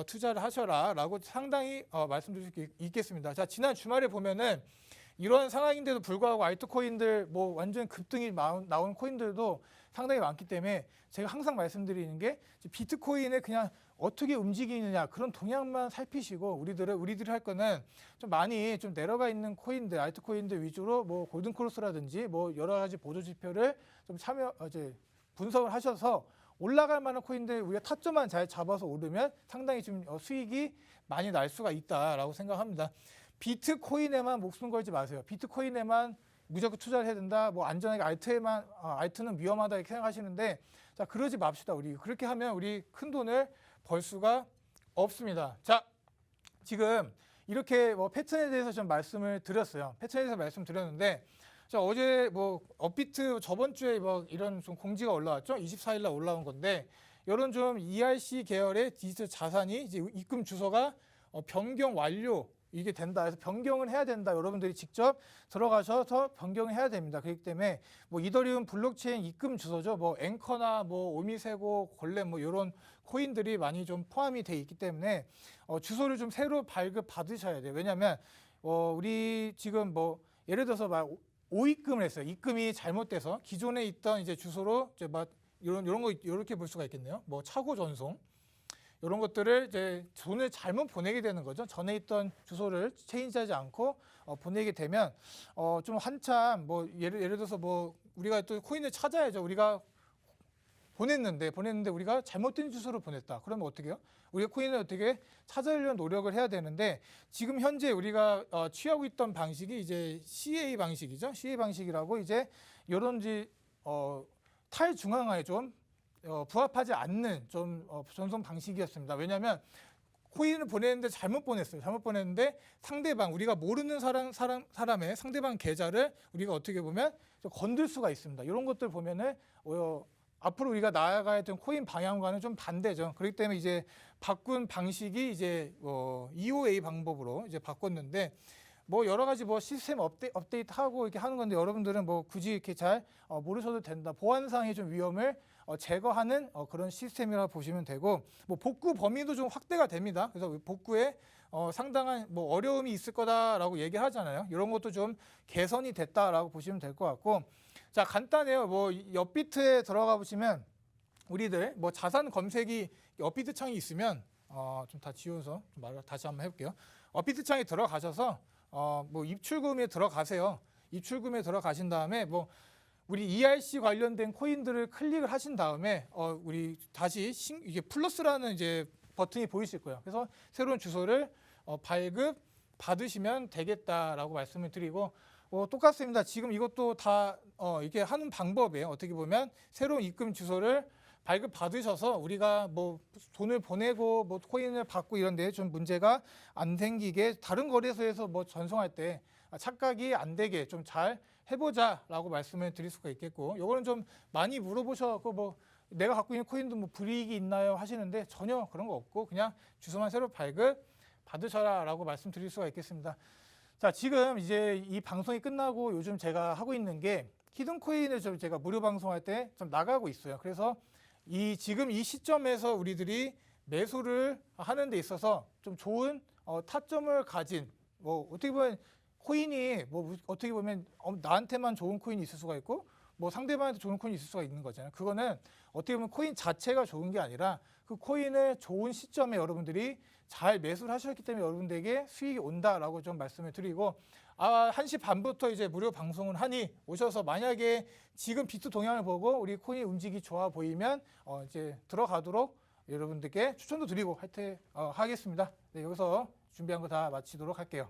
투자를 하셔라라고 상당히 말씀드릴 수 있겠습니다. 자, 지난 주말에 보면은 이런 상황인데도 불구하고 알트코인들 뭐 완전 급등이 나온 코인들도 상당히 많기 때문에 제가 항상 말씀드리는 게 비트코인을 그냥 어떻게 움직이느냐 그런 동향만 살피시고 우리들이 할 거는 좀 많이 좀 내려가 있는 코인들, 알트코인들 위주로 뭐 골든크로스라든지 뭐 여러 가지 보조 지표를 좀 분석을 하셔서 올라갈 만한 코인들 우리가 타점만 잘 잡아서 오르면 상당히 좀 수익이 많이 날 수가 있다라고 생각합니다. 비트코인에만 목숨 걸지 마세요. 비트코인에만 무조건 투자를 해야 된다. 뭐 안전하게 알트는 위험하다 이렇게 생각하시는데 자, 그러지 맙시다. 우리 그렇게 하면 우리 큰 돈을 벌 수가 없습니다. 자, 지금 이렇게 뭐 패턴에 대해서 좀 말씀을 드렸어요. 패턴에 대해서 말씀드렸는데 자, 어제 뭐 업비트 저번 주에 뭐 이런 좀 공지가 올라왔죠. 24일 날 올라온 건데 이런 좀 ERC 계열의 디지털 자산이 이제 입금 주소가 변경 완료 이게 된다. 그래서 변경을 해야 된다. 여러분들이 직접 들어가셔서 변경을 해야 됩니다. 그렇기 때문에 뭐 이더리움 블록체인 입금 주소죠. 뭐 앵커나 뭐 오미세고 골렘 뭐 이런 코인들이 많이 좀 포함이 돼 있기 때문에 주소를 좀 새로 발급 받으셔야 돼요. 왜냐하면 우리 지금 뭐 예를 들어서 막 오입금을 했어요. 입금이 잘못돼서 기존에 있던 이제 주소로 이제 막 이런 거 이렇게 볼 수가 있겠네요. 뭐 차고 전송. 이런 것들을 이제 돈을 잘못 보내게 되는 거죠. 전에 있던 주소를 체인지하지 않고 보내게 되면 좀 한참 뭐 예를 들어서 뭐 우리가 또 코인을 찾아야죠. 우리가 보냈는데 우리가 잘못된 주소로 보냈다. 그러면 어떻게 해요? 우리가 코인을 어떻게 찾아내려는 노력을 해야 되는데 지금 현재 우리가 취하고 있던 방식이 이제 CA 방식이죠. CA 방식이라고 이제 이런지 탈중앙화에 좀 부합하지 않는 좀 전송 방식이었습니다. 왜냐하면 코인을 보냈는데 잘못 보냈어요. 잘못 보냈는데 상대방 우리가 모르는 사람의 상대방 계좌를 우리가 어떻게 보면 건들 수가 있습니다. 이런 것들 보면은 앞으로 우리가 나아가야 되는 코인 방향과는 좀 반대죠. 그렇기 때문에 이제 바꾼 방식이 이제 EOA 방법으로 이제 바꿨는데 뭐 여러 가지 뭐 시스템 업데이트하고 이렇게 하는 건데 여러분들은 뭐 굳이 이렇게 잘 모르셔도 된다. 보안상의 좀 위험을 제거하는 그런 시스템이라고 보시면 되고 뭐 복구 범위도 좀 확대가 됩니다. 그래서 복구에 상당한 뭐 어려움이 있을 거다라고 얘기를 하잖아요. 이런 것도 좀 개선이 됐다라고 보시면 될 것 같고 자 간단해요. 뭐 업비트에 들어가 보시면 우리들 뭐 자산 검색이 업비트 창이 있으면 좀 다 지워서 다시 한번 해볼게요. 업비트 창에 들어가셔서 뭐 입출금에 들어가세요. 입출금에 들어가신 다음에 뭐 우리 ERC 관련된 코인들을 클릭을 하신 다음에 우리 다시 이게 플러스라는 이제 버튼이 보이실 거예요. 그래서 새로운 주소를 발급 받으시면 되겠다라고 말씀을 드리고 똑같습니다. 지금 이것도 다 이게 하는 방법이에요. 어떻게 보면 새로운 입금 주소를 발급 받으셔서 우리가 뭐 돈을 보내고 뭐 코인을 받고 이런 데 좀 문제가 안 생기게 다른 거래소에서 뭐 전송할 때 착각이 안 되게 좀 잘 해보자라고 말씀을 드릴 수가 있겠고 요거는 좀 많이 물어보셔갖고 뭐 내가 갖고 있는 코인도 뭐 불이익이 있나요 하시는데 전혀 그런 거 없고 그냥 주소만 새로 발급 받으셔라라고 말씀드릴 수가 있겠습니다. 자 지금 이제 이 방송이 끝나고 요즘 제가 하고 있는 게 히든코인을 좀 제가 무료 방송할 때 좀 나가고 있어요. 그래서 지금 이 시점에서 우리들이 매수를 하는 데 있어서 좀 좋은 타점을 가진 뭐 어떻게 보면 코인이 뭐 어떻게 보면 나한테만 좋은 코인이 있을 수가 있고 뭐 상대방한테 좋은 코인이 있을 수가 있는 거잖아요. 그거는 어떻게 보면 코인 자체가 좋은 게 아니라 그 코인을 좋은 시점에 여러분들이 잘 매수를 하셨기 때문에 여러분들에게 수익이 온다라고 좀 말씀을 드리고 1시 반부터 이제 무료 방송을 하니 오셔서 만약에 지금 비트 동향을 보고 우리 코인이 움직이 좋아 보이면 이제 들어가도록 여러분들께 추천도 드리고 하겠습니다. 네, 여기서 준비한 거 다 마치도록 할게요.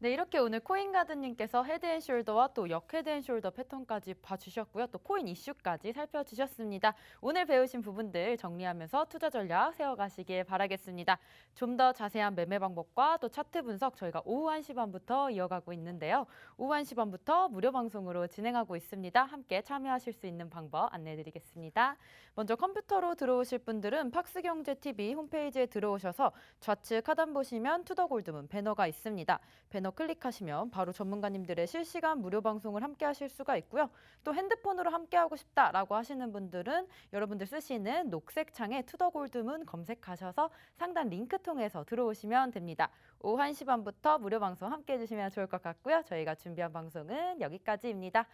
네, 이렇게 오늘 코인가드님께서 헤드앤숄더와 또 역헤드앤숄더 패턴까지 봐주셨고요. 또 코인 이슈까지 살펴주셨습니다. 오늘 배우신 부분들 정리하면서 투자 전략 세워가시길 바라겠습니다. 좀 더 자세한 매매 방법과 또 차트 분석 저희가 오후 1시 반부터 이어가고 있는데요. 오후 1시 반부터 무료 방송으로 진행하고 있습니다. 함께 참여하실 수 있는 방법 안내해드리겠습니다. 먼저 컴퓨터로 들어오실 분들은 팍스경제TV 홈페이지에 들어오셔서 좌측 하단 보시면 투더골드문 배너가 있습니다. 배너 클릭하시면 바로 전문가님들의 실시간 무료 방송을 함께 하실 수가 있고요. 또 핸드폰으로 함께 하고 싶다라고 하시는 분들은 여러분들 쓰시는 녹색 창에 투더골드문 검색하셔서 상단 링크 통해서 들어오시면 됩니다. 오후 1시 반부터 무료 방송 함께 해주시면 좋을 것 같고요. 저희가 준비한 방송은 여기까지입니다.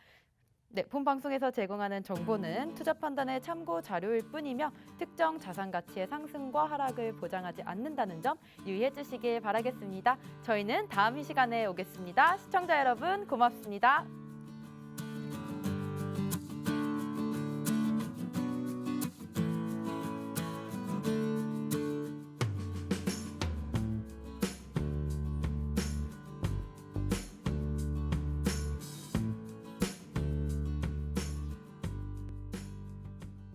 네, 본 방송에서 제공하는 정보는 투자 판단의 참고 자료일 뿐이며 특정 자산 가치의 상승과 하락을 보장하지 않는다는 점 유의해 주시길 바라겠습니다. 저희는 다음 이 시간에 오겠습니다. 시청자 여러분 고맙습니다.